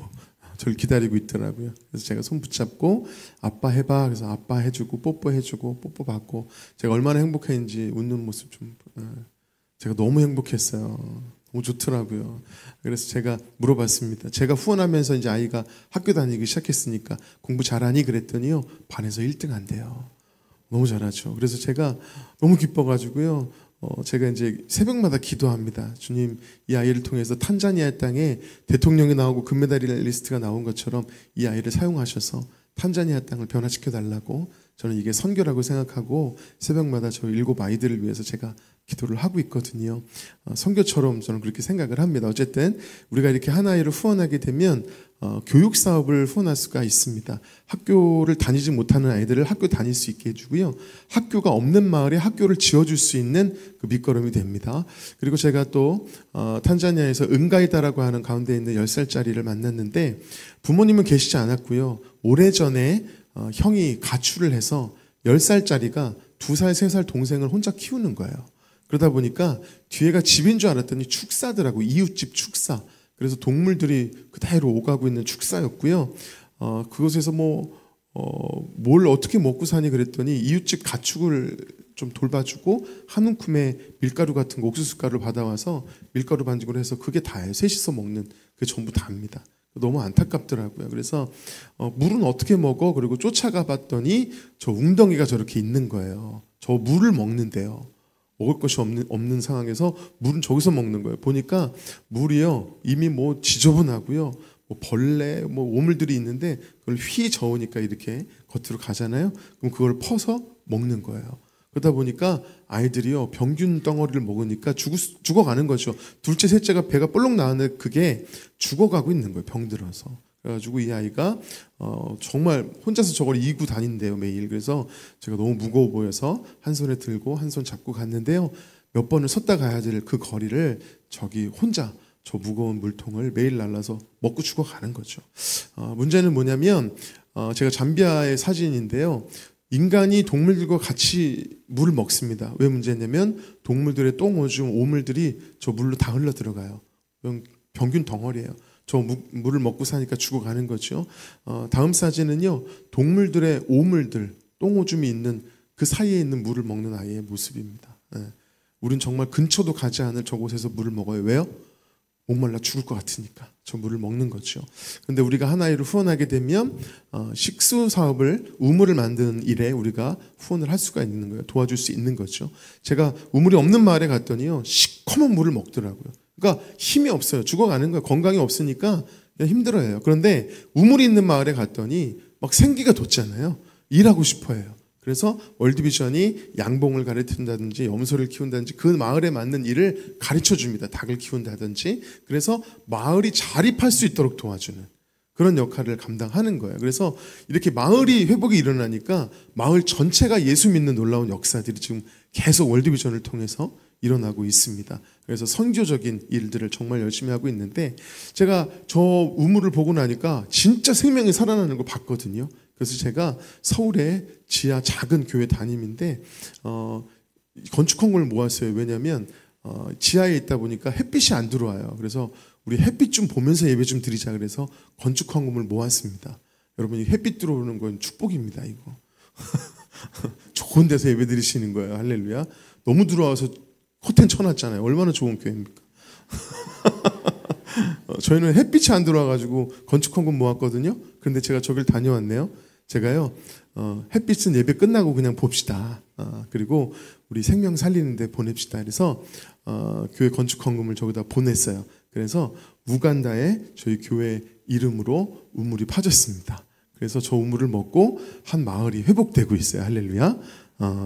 저를 기다리고 있더라고요. 그래서 제가 손 붙잡고 아빠 해봐. 그래서 아빠 해주고 뽀뽀해주고 뽀뽀 받고 제가 얼마나 행복했는지 웃는 모습 좀 제가 너무 행복했어요. 너무 좋더라고요. 그래서 제가 물어봤습니다. 제가 후원하면서 이제 아이가 학교 다니기 시작했으니까 공부 잘하니? 그랬더니요, 반에서 1등 한대요. 너무 잘하죠. 그래서 제가 너무 기뻐가지고요, 제가 이제 새벽마다 기도합니다. 주님, 이 아이를 통해서 탄자니아 땅에 대통령이 나오고 금메달리스트가 나온 것처럼 이 아이를 사용하셔서 탄자니아 땅을 변화시켜 달라고, 저는 이게 선교라고 생각하고 새벽마다 저 7 아이들을 위해서 제가 기도를 하고 있거든요. 선교처럼 저는 그렇게 생각을 합니다. 어쨌든 우리가 이렇게 한 아이를 후원하게 되면 교육 사업을 후원할 수가 있습니다. 학교를 다니지 못하는 아이들을 학교 다닐 수 있게 해주고요. 학교가 없는 마을에 학교를 지어줄 수 있는 그 밑거름이 됩니다. 그리고 제가 또 탄자니아에서 은가이다라고 하는 가운데 있는 10살짜리를 만났는데, 부모님은 계시지 않았고요. 오래전에 형이 가출을 해서 10살짜리가 2살, 3살 동생을 혼자 키우는 거예요. 그러다 보니까 뒤에가 집인 줄 알았더니 축사더라고. 이웃집 축사. 그래서 동물들이 그대로 오가고 있는 축사였고요. 그곳에서 뭘 어떻게 먹고 사니 그랬더니 이웃집 가축을 좀 돌봐주고 한 움큼의 밀가루 같은 거, 옥수수가루를 받아와서 밀가루 반죽을 해서 그게 다예요. 셋이서 먹는, 그게 전부 다입니다. 너무 안타깝더라고요. 그래서 물은 어떻게 먹어? 그리고 쫓아가 봤더니 저 웅덩이가 저렇게 있는 거예요. 저 물을 먹는데요. 먹을 것이 없는 상황에서 물은 저기서 먹는 거예요. 보니까 물이요, 이미 지저분하고요, 벌레, 오물들이 있는데 그걸 휘 저으니까 이렇게 겉으로 가잖아요. 그럼 그걸 퍼서 먹는 거예요. 그러다 보니까 아이들이요, 병균 덩어리를 먹으니까 죽어가는 거죠. 둘째, 셋째가 배가 볼록 나왔는데 그게 죽어가고 있는 거예요. 병들어서. 그래가지고 이 아이가 정말 혼자서 저걸 이고 다닌대요, 매일. 그래서 제가 너무 무거워 보여서 한 손에 들고 한 손 잡고 갔는데요, 몇 번을 섰다 가야 될 그 거리를 저기 혼자 저 무거운 물통을 매일 날라서 먹고 죽어가는 거죠. 문제는 뭐냐면 제가 잠비아의 사진인데요, 인간이 동물들과 같이 물을 먹습니다. 왜 문제냐면 동물들의 똥오줌, 오물들이 저 물로 다 흘러 들어가요. 병균 덩어리예요. 저 물을 먹고 사니까 죽어가는 거죠. 다음 사진은요, 동물들의 오물들, 똥오줌이 있는 그 사이에 있는 물을 먹는 아이의 모습입니다. 우린 정말 근처도 가지 않을 저곳에서 물을 먹어요. 왜요? 목말라 죽을 것 같으니까 저 물을 먹는 거죠. 근데 우리가 한 아이를 후원하게 되면 식수 사업을, 우물을 만드는 일에 우리가 후원을 할 수가 있는 거예요. 도와줄 수 있는 거죠. 제가 우물이 없는 마을에 갔더니요, 시커먼 물을 먹더라고요. 그러니까 힘이 없어요. 죽어가는 거예요. 건강이 없으니까 그냥 힘들어해요. 그런데 우물이 있는 마을에 갔더니 막 생기가 돋잖아요. 일하고 싶어해요. 그래서 월드비전이 양봉을 가르친다든지 염소를 키운다든지 그 마을에 맞는 일을 가르쳐 줍니다. 닭을 키운다든지. 그래서 마을이 자립할 수 있도록 도와주는 그런 역할을 감당하는 거예요. 그래서 이렇게 마을이 회복이 일어나니까 마을 전체가 예수 믿는 놀라운 역사들이 지금 계속 월드비전을 통해서 일어나고 있습니다. 그래서 선교적인 일들을 정말 열심히 하고 있는데, 제가 저 우물을 보고 나니까 진짜 생명이 살아나는 걸 봤거든요. 그래서 제가 서울에 지하 작은 교회 담임인데 건축 헌금을 모았어요. 왜냐하면 지하에 있다 보니까 햇빛이 안 들어와요. 그래서 우리 햇빛 좀 보면서 예배 좀 드리자 그래서 건축 헌금을 모았습니다. 여러분, 이 햇빛 들어오는 건 축복입니다. 이거 좋은 데서 예배 드리시는 거예요. 할렐루야. 너무 들어와서 커튼 쳐놨잖아요. 얼마나 좋은 교회입니까? 저희는 햇빛이 안 들어와가지고 건축 헌금 모았거든요. 그런데 제가 저길 다녀왔네요. 제가요, 햇빛은 예배 끝나고 그냥 봅시다. 그리고 우리 생명 살리는데 보냅시다. 그래서 교회 건축 헌금을 저기다 보냈어요. 그래서 우간다에 저희 교회 이름으로 우물이 파졌습니다. 그래서 저 우물을 먹고 한 마을이 회복되고 있어요. 할렐루야.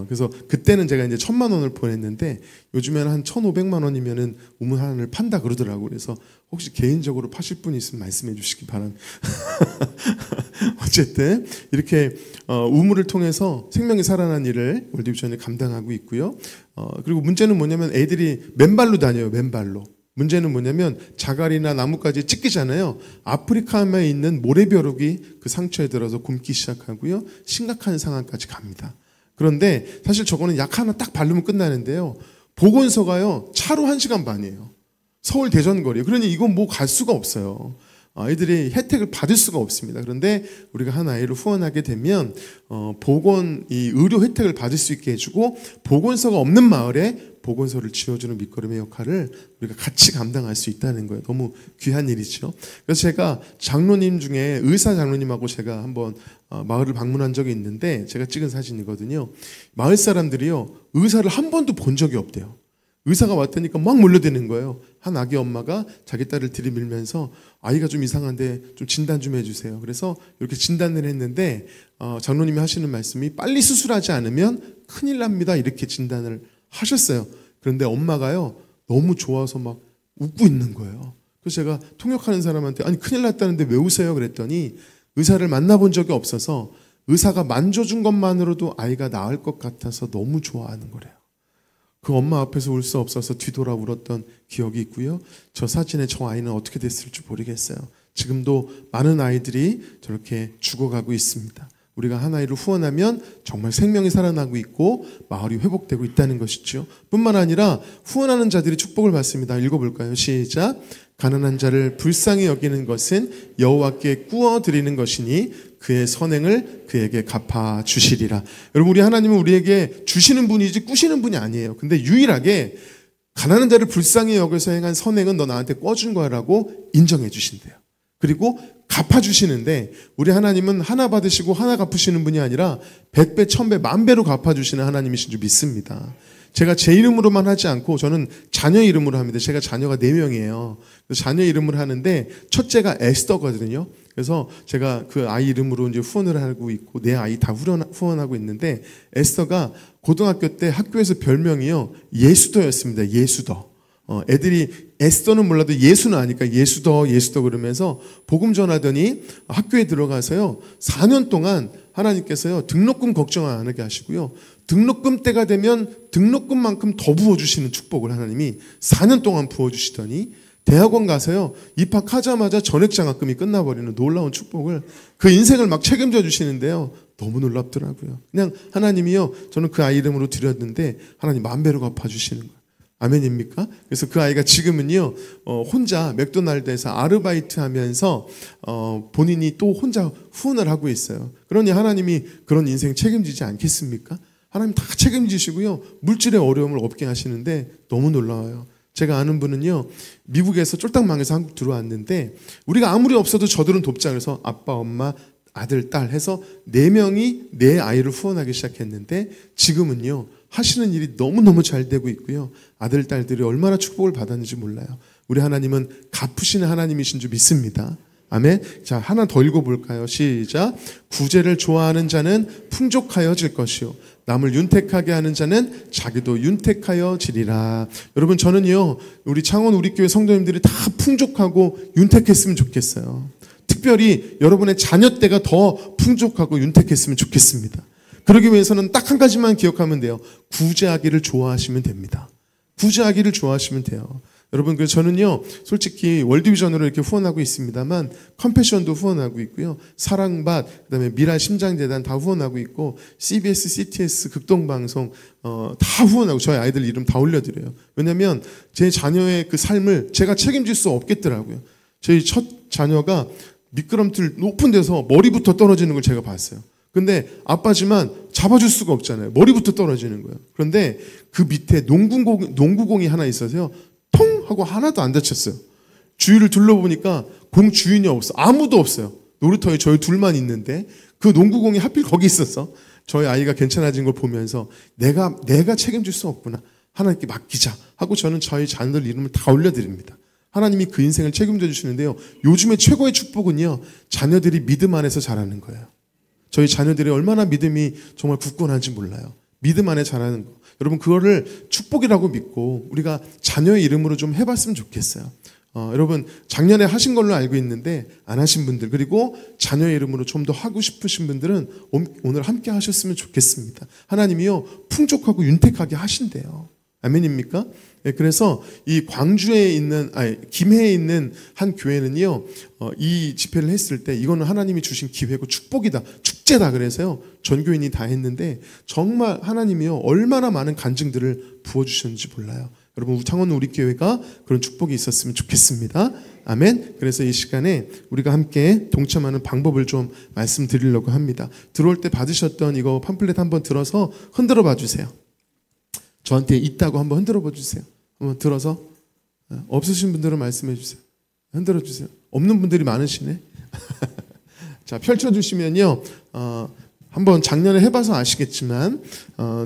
그래서 그때는 제가 이제 1,000만 원을 보냈는데 요즘에는 한 1,500만 원이면은 우물 하나를 판다 그러더라고요. 그래서 혹시 개인적으로 파실 분 있으면 말씀해 주시기 바랍니다. 어쨌든 이렇게 우물을 통해서 생명이 살아난 일을 월드비전이 감당하고 있고요. 그리고 문제는 뭐냐면 애들이 맨발로 다녀요. 맨발로. 문제는 뭐냐면 자갈이나 나뭇가지 찢기잖아요. 아프리카에 있는 모래벼룩이 그 상처에 들어서 굶기 시작하고요. 심각한 상황까지 갑니다. 그런데 사실 저거는 약 하나 딱 바르면 끝나는데요. 보건소가요, 차로 1시간 반이에요. 서울 대전거리. 그러니 이건 뭐 갈 수가 없어요. 아이들이 혜택을 받을 수가 없습니다. 그런데 우리가 한 아이를 후원하게 되면 보건 이 의료 혜택을 받을 수 있게 해주고 보건소가 없는 마을에 보건소를 지어주는 밑거름의 역할을 우리가 같이 감당할 수 있다는 거예요. 너무 귀한 일이죠. 그래서 제가 장로님 중에 의사 장로님하고 제가 한번 마을을 방문한 적이 있는데 제가 찍은 사진이거든요. 마을 사람들이요 의사를 한 번도 본 적이 없대요. 의사가 왔다니까 막 몰려드는 거예요. 한 아기 엄마가 자기 딸을 들이밀면서 아이가 좀 이상한데 좀 진단 좀 해주세요. 그래서 이렇게 진단을 했는데 장로님이 하시는 말씀이 빨리 수술하지 않으면 큰일 납니다. 이렇게 진단을 하셨어요. 그런데 엄마가요 너무 좋아서 막 웃고 있는 거예요. 그래서 제가 통역하는 사람한테 아니 큰일 났다는데 왜 웃어요? 그랬더니 의사를 만나본 적이 없어서 의사가 만져준 것만으로도 아이가 나을 것 같아서 너무 좋아하는 거래요. 그 엄마 앞에서 울 수 없어서 뒤돌아 울었던 기억이 있고요. 저 사진에 저 아이는 어떻게 됐을지 모르겠어요. 지금도 많은 아이들이 저렇게 죽어가고 있습니다. 우리가 한 아이를 후원하면 정말 생명이 살아나고 있고 마을이 회복되고 있다는 것이죠. 뿐만 아니라 후원하는 자들이 축복을 받습니다. 읽어볼까요? 시작. 가난한 자를 불쌍히 여기는 것은 여호와께 꾸어 드리는 것이니 그의 선행을 그에게 갚아 주시리라. 여러분 우리 하나님은 우리에게 주시는 분이지 꾸시는 분이 아니에요. 근데 유일하게 가난한 자를 불쌍히 여겨서 행한 선행은 너 나한테 꿔준 거라고 인정해 주신대요. 그리고 갚아주시는데 우리 하나님은 하나 받으시고 하나 갚으시는 분이 아니라 100배, 1000배, 10,000배로 갚아주시는 하나님이신 줄 믿습니다. 제가 제 이름으로만 하지 않고 저는 자녀 이름으로 합니다. 제가 자녀가 4명이에요. 자녀 이름으로 하는데 첫째가 에스더거든요. 그래서 제가 그 아이 이름으로 이제 후원을 하고 있고 내 아이 다 후원하고 있는데 에스더가 고등학교 때 학교에서 별명이요 예수더였습니다. 예수더. 애들이 에스더는 몰라도 예수는 아니까 예수더 그러면서 복음 전하더니 학교에 들어가서요 4년 동안 하나님께서요 등록금 걱정 안 하게 하시고요 등록금 때가 되면 등록금만큼 더 부어주시는 축복을 하나님이 4년 동안 부어주시더니 대학원 가서요 입학하자마자 전액장학금이 끝나버리는 놀라운 축복을 그 인생을 막 책임져 주시는데요 너무 놀랍더라고요. 그냥 하나님이요 저는 그 아이 이름으로 드렸는데 하나님 10,000배로 갚아주시는 거예요. 아멘입니까? 그래서 그 아이가 지금은요 혼자 맥도날드에서 아르바이트 하면서 본인이 또 혼자 후원을 하고 있어요. 그러니 하나님이 그런 인생 책임지지 않겠습니까? 하나님 다 책임지시고요 물질의 어려움을 없게 하시는데 너무 놀라워요. 제가 아는 분은요 미국에서 쫄딱 망해서 한국 들어왔는데 우리가 아무리 없어도 저들은 돕자 그래서 아빠 엄마 아들 딸 해서 4명이 내 아이를 후원하기 시작했는데 지금은요 하시는 일이 너무너무 잘 되고 있고요 아들 딸들이 얼마나 축복을 받았는지 몰라요. 우리 하나님은 갚으시는 하나님이신 줄 믿습니다. 아멘. 자 하나 더 읽어볼까요? 시작. 구제를 좋아하는 자는 풍족하여질 것이요 남을 윤택하게 하는 자는 자기도 윤택하여지리라. 여러분 저는요 우리 창원 우리 교회 성도님들이 다 풍족하고 윤택했으면 좋겠어요. 특별히 여러분의 자녀 때가 더 풍족하고 윤택했으면 좋겠습니다. 그러기 위해서는 딱 한 가지만 기억하면 돼요. 구제하기를 좋아하시면 됩니다. 구제하기를 좋아하시면 돼요. 여러분 그래서 저는요 솔직히 월드비전으로 이렇게 후원하고 있습니다만 컴패션도 후원하고 있고요 사랑밭 그다음에 미라 심장재단 다 후원하고 있고 CBS, CTS 극동방송 다 후원하고 저희 아이들 이름 다 올려드려요. 왜냐하면 제 자녀의 그 삶을 제가 책임질 수 없겠더라고요. 저희 첫 자녀가 미끄럼틀 높은 데서 머리부터 떨어지는 걸 제가 봤어요. 근데 아빠지만 잡아줄 수가 없잖아요. 머리부터 떨어지는 거예요. 그런데 그 밑에 농구공이 하나 있어서요. 통 하고 하나도 안 다쳤어요. 주위를 둘러보니까 공 주인이 없어. 아무도 없어요. 놀이터에 저희 둘만 있는데 그 농구공이 하필 거기 있었어. 저희 아이가 괜찮아진 걸 보면서 내가 책임질 수 없구나. 하나님께 맡기자 하고 저는 저희 자녀들 이름을 다 올려드립니다. 하나님이 그 인생을 책임져 주시는데요. 요즘에 최고의 축복은요. 자녀들이 믿음 안에서 자라는 거예요. 저희 자녀들이 얼마나 믿음이 정말 굳건한지 몰라요. 믿음 안에 자라는 거. 여러분 그거를 축복이라고 믿고 우리가 자녀의 이름으로 좀 해봤으면 좋겠어요. 여러분 작년에 하신 걸로 알고 있는데 안 하신 분들 그리고 자녀의 이름으로 좀 더 하고 싶으신 분들은 오늘 함께 하셨으면 좋겠습니다. 하나님이요 풍족하고 윤택하게 하신대요. 아멘입니까? 네, 그래서 이 김해에 있는 한 교회는요, 이 집회를 했을 때 이거는 하나님이 주신 기회고 축복이다, 축제다 그래서요, 전교인이 다 했는데 정말 하나님이요, 얼마나 많은 간증들을 부어주셨는지 몰라요. 여러분 창원 우리 교회가 그런 축복이 있었으면 좋겠습니다. 아멘. 그래서 이 시간에 우리가 함께 동참하는 방법을 좀 말씀드리려고 합니다. 들어올 때 받으셨던 이거 팜플렛 한번 들어서 흔들어 봐 주세요. 저한테 있다고 한번 흔들어 봐 주세요. 한번 들어서. 없으신 분들은 말씀해 주세요. 흔들어 주세요. 없는 분들이 많으시네. 자, 펼쳐 주시면요. 한번 작년에 해봐서 아시겠지만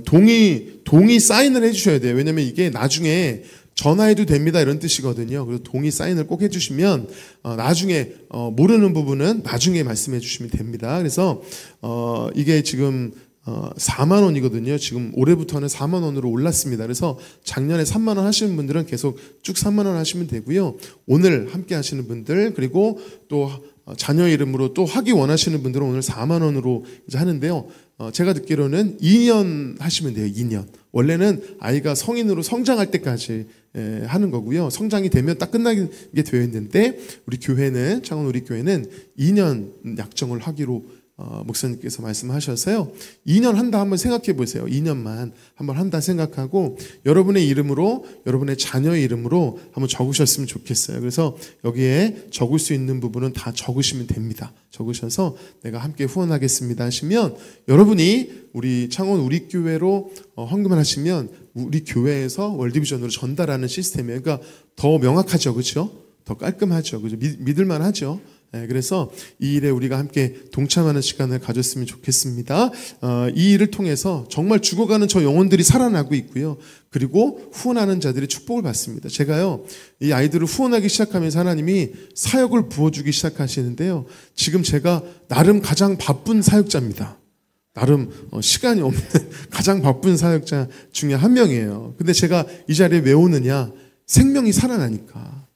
동의 사인을 해주셔야 돼요. 왜냐면 이게 나중에 전화해도 됩니다 이런 뜻이거든요. 그래서 동의 사인을 꼭 해주시면 나중에 모르는 부분은 나중에 말씀해 주시면 됩니다. 그래서 이게 지금 4만 원이거든요. 지금 올해부터는 4만 원으로 올랐습니다. 그래서 작년에 3만 원 하시는 분들은 계속 쭉 3만 원 하시면 되고요. 오늘 함께 하시는 분들 그리고 또 자녀 이름으로 또 하기 원하시는 분들은 오늘 4만 원으로 이제 하는데요. 제가 듣기로는 2년 하시면 돼요. 2년. 원래는 아이가 성인으로 성장할 때까지 하는 거고요. 성장이 되면 딱 끝나게 되어 있는데 우리 교회는 창원 우리 교회는 2년 약정을 하기로 목사님께서 말씀하셔서요. 2년 한다 한번 생각해 보세요. 2년만 한번 한다 생각하고 여러분의 이름으로 여러분의 자녀의 이름으로 한번 적으셨으면 좋겠어요. 그래서 여기에 적을 수 있는 부분은 다 적으시면 됩니다. 적으셔서 내가 함께 후원하겠습니다 하시면 여러분이 우리 창원 우리 교회로 헌금을 하시면 우리 교회에서 월드비전으로 전달하는 시스템이에요. 그러니까 더 명확하죠. 그렇죠? 더 깔끔하죠. 그죠? 믿을만 하죠. 네, 그래서 이 일에 우리가 함께 동참하는 시간을 가졌으면 좋겠습니다. 이 일을 통해서 정말 죽어가는 저 영혼들이 살아나고 있고요. 그리고 후원하는 자들이 축복을 받습니다. 제가요, 이 아이들을 후원하기 시작하면서 하나님이 사역을 부어주기 시작하시는데요. 지금 제가 나름 가장 바쁜 사역자입니다. 나름 시간이 없는 가장 바쁜 사역자 중에 한 명이에요. 근데 제가 이 자리에 왜 오느냐? 생명이 살아나니까.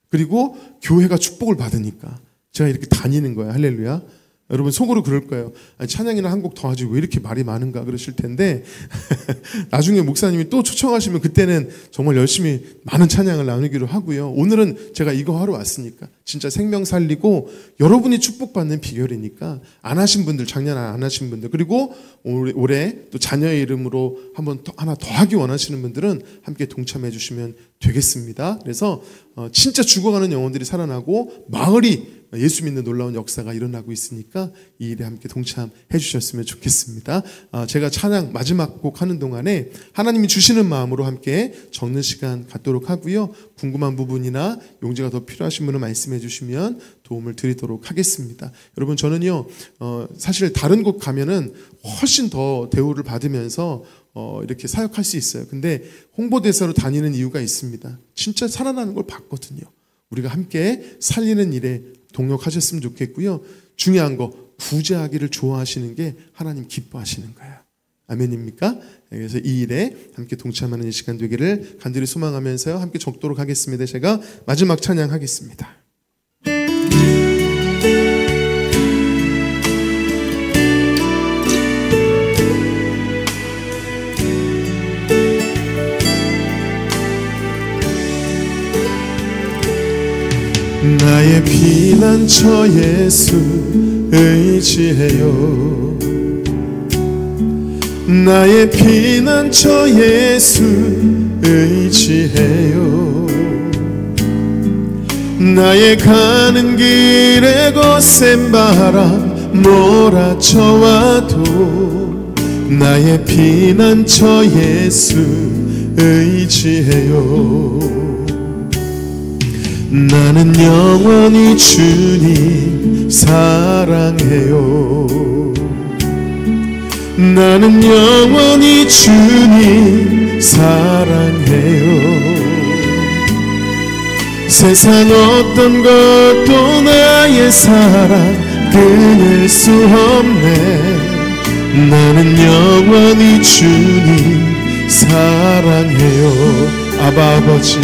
그리고 교회가 축복을 받으니까. 제가 이렇게 다니는 거예요. 할렐루야. 여러분 속으로 그럴 거예요. 아니, 찬양이나 한 곡 더 하지 왜 이렇게 말이 많은가 그러실 텐데 나중에 목사님이 또 초청하시면 그때는 정말 열심히 많은 찬양을 나누기로 하고요. 오늘은 제가 이거 하러 왔으니까 진짜 생명 살리고 여러분이 축복받는 비결이니까 안 하신 분들 작년 안 하신 분들 그리고 올해 또 자녀의 이름으로 한번 하나 더 하기 원하시는 분들은 함께 동참해 주시면 되겠습니다. 그래서 진짜 죽어가는 영혼들이 살아나고 마을이 예수 믿는 놀라운 역사가 일어나고 있으니까 이 일에 함께 동참해 주셨으면 좋겠습니다. 제가 찬양 마지막 곡 하는 동안에 하나님이 주시는 마음으로 함께 적는 시간 갖도록 하고요. 궁금한 부분이나 용지가 더 필요하신 분은 말씀해 주시면 도움을 드리도록 하겠습니다. 여러분 저는요 사실 다른 곳 가면은 훨씬 더 대우를 받으면서 이렇게 사역할 수 있어요. 근데 홍보대사로 다니는 이유가 있습니다. 진짜 살아나는 걸 봤거든요. 우리가 함께 살리는 일에 동력하셨으면 좋겠고요. 중요한 거 부자하기를 좋아하시는 게 하나님 기뻐하시는 거예요. 아멘입니까? 그래서 이 일에 함께 동참하는 이 시간 되기를 간절히 소망하면서요. 함께 적도록 하겠습니다. 제가 마지막 찬양하겠습니다. 나의 피난처 예수 의지해요. 나의 피난처 예수 의지해요. 나의 가는 길에 거센 바람 몰아쳐와도 나의 피난처 예수 의지해요. 나는 영원히 주님 사랑해요. 나는 영원히 주님 사랑해요. 세상 어떤 것도 나의 사랑 끊을 수 없네. 나는 영원히 주님 사랑해요. 아바 아버지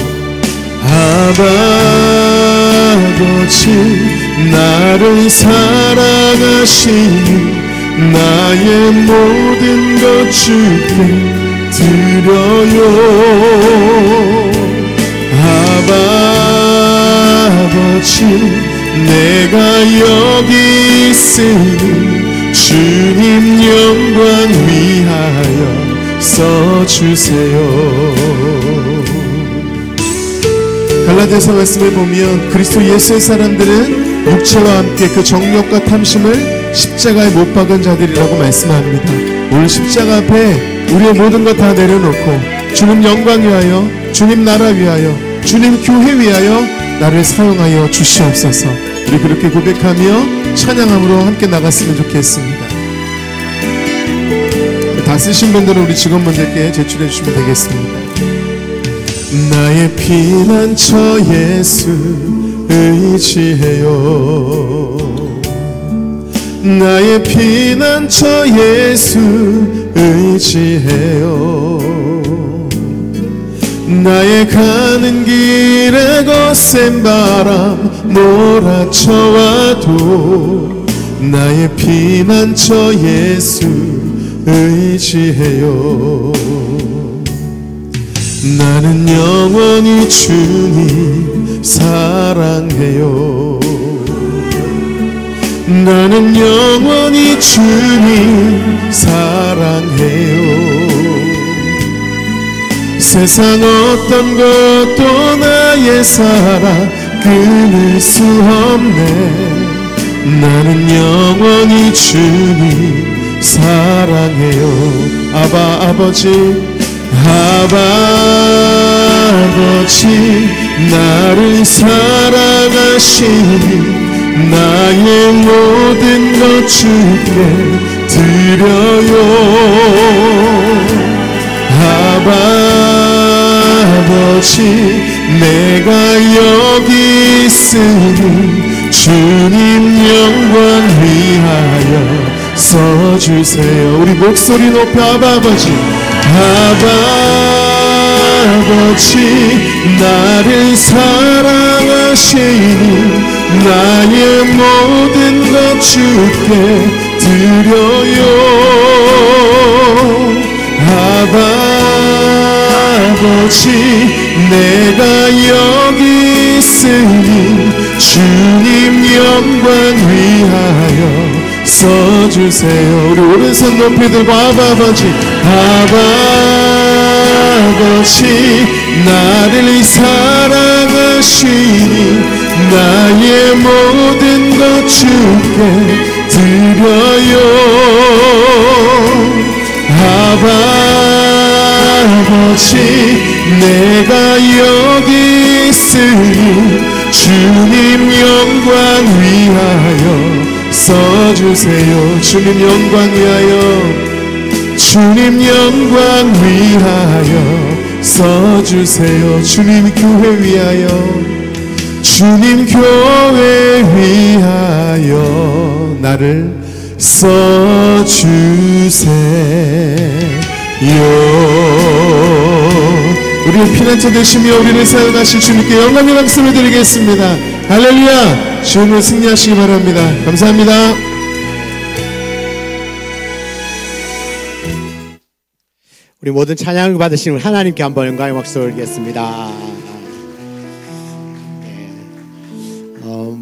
아버지 나를 사랑하시니 나의 모든 것 주께 드려요. 아버지 내가 여기 있으니 주님 영광 위하여 써주세요. 갈라디아서 말씀을 보면 그리스도 예수의 사람들은 육체와 함께 그 정욕과 탐심을 십자가에 못 박은 자들이라고 말씀합니다. 오늘 십자가 앞에 우리의 모든 것 다 내려놓고 주님 영광 위하여, 주님 나라 위하여, 주님 교회 위하여 나를 사용하여 주시옵소서. 우리 그렇게 고백하며 찬양함으로 함께 나갔으면 좋겠습니다. 다 쓰신 분들은 우리 직원분들께 제출해 주시면 되겠습니다. 나의 피난처 예수 의지해요. 나의 피난처 예수 의지해요. 나의 가는 길에 거센 바람 몰아쳐와도 나의 피난처 예수 의지해요. 나는 영원히 주님 사랑해요. 나는 영원히 주님 사랑해요. 세상 어떤 것도 나의 사랑 끊을 수 없네. 나는 영원히 주님 사랑해요. 아바 아버지, 아바 아버지, 나를 사랑하시니 나의 모든 것 주께 드려요. 아바 아버지, 내가 여기 있으니 주님 영광 위하여 써주세요. 우리 목소리 높여 아바 아버지, 아바 아버지, 나를 사랑하시니 나의 모든 것 주께 드려요. 아바 아버지, 내가 여기 있으니 주님 영광 위하여 써주세요. 우리 오른손 높이 들고 아바 아버지, 아바 아버지, 나를 사랑하시니 나의 모든 것 주께 드려요. 아바 아버지, 내가 여기 있으니 주님 영광 위하여 써주세요. 주님 영광 위하여, 주님 영광 위하여 써주세요. 주님 교회 위하여, 주님 교회 위하여 나를 써주세요. 우리의 피난처 되시며 우리를 사용하실 주님께 영광의 박수를 드리겠습니다. 할렐루야. 주님을 승리하시기 바랍니다. 감사합니다. 우리 모든 찬양을 받으시는 하나님께 한번 영광의 박수를 드리겠습니다.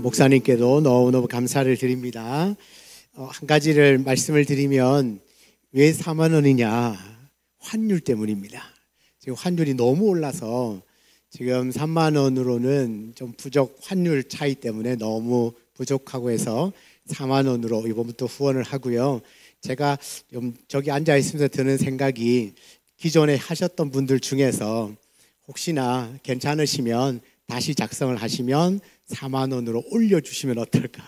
목사님께도 너무너무 감사를 드립니다. 한 가지를 말씀을 드리면 왜 4만 원이냐? 환율 때문입니다. 지금 환율이 너무 올라서 지금 3만 원으로는 좀 부족, 환율 차이 때문에 너무 부족하고 해서 4만 원으로 이번부터 후원을 하고요. 제가 저기 앉아 있으면서 드는 생각이 기존에 하셨던 분들 중에서 혹시나 괜찮으시면 다시 작성을 하시면 4만 원으로 올려주시면 어떨까?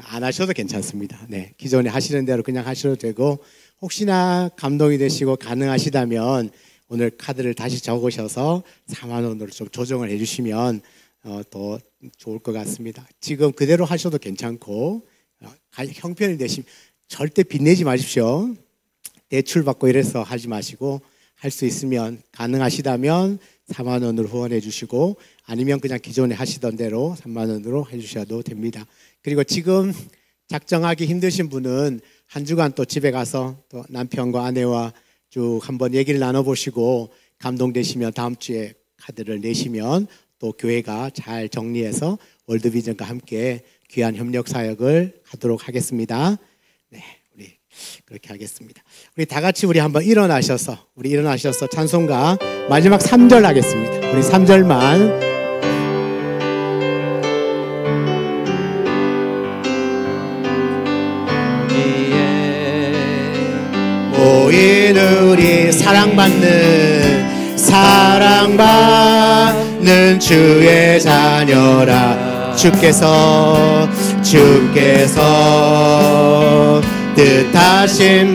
안 하셔도 괜찮습니다. 네, 기존에 하시는 대로 그냥 하셔도 되고 혹시나 감동이 되시고 가능하시다면 오늘 카드를 다시 적으셔서 4만 원으로 좀 조정을 해주시면 더 좋을 것 같습니다. 지금 그대로 하셔도 괜찮고 형편이 되시면 절대 빚내지 마십시오. 대출 받고 이래서 하지 마시고 할 수 있으면 가능하시다면 4만 원으로 후원해 주시고 아니면 그냥 기존에 하시던 대로 3만 원으로 해주셔도 됩니다. 그리고 지금 작정하기 힘드신 분은 한 주간 또 집에 가서 또 남편과 아내와 쭉 한번 얘기를 나눠보시고 감동되시면 다음 주에 카드를 내시면 또 교회가 잘 정리해서 월드비전과 함께 귀한 협력 사역을 하도록 하겠습니다. 네, 우리 그렇게 하겠습니다. 우리 다 같이 우리 한번 일어나셔서 찬송가 마지막 3절 하겠습니다. 우리 3절만 사랑받는 주의 자녀라. 주께서 뜻하신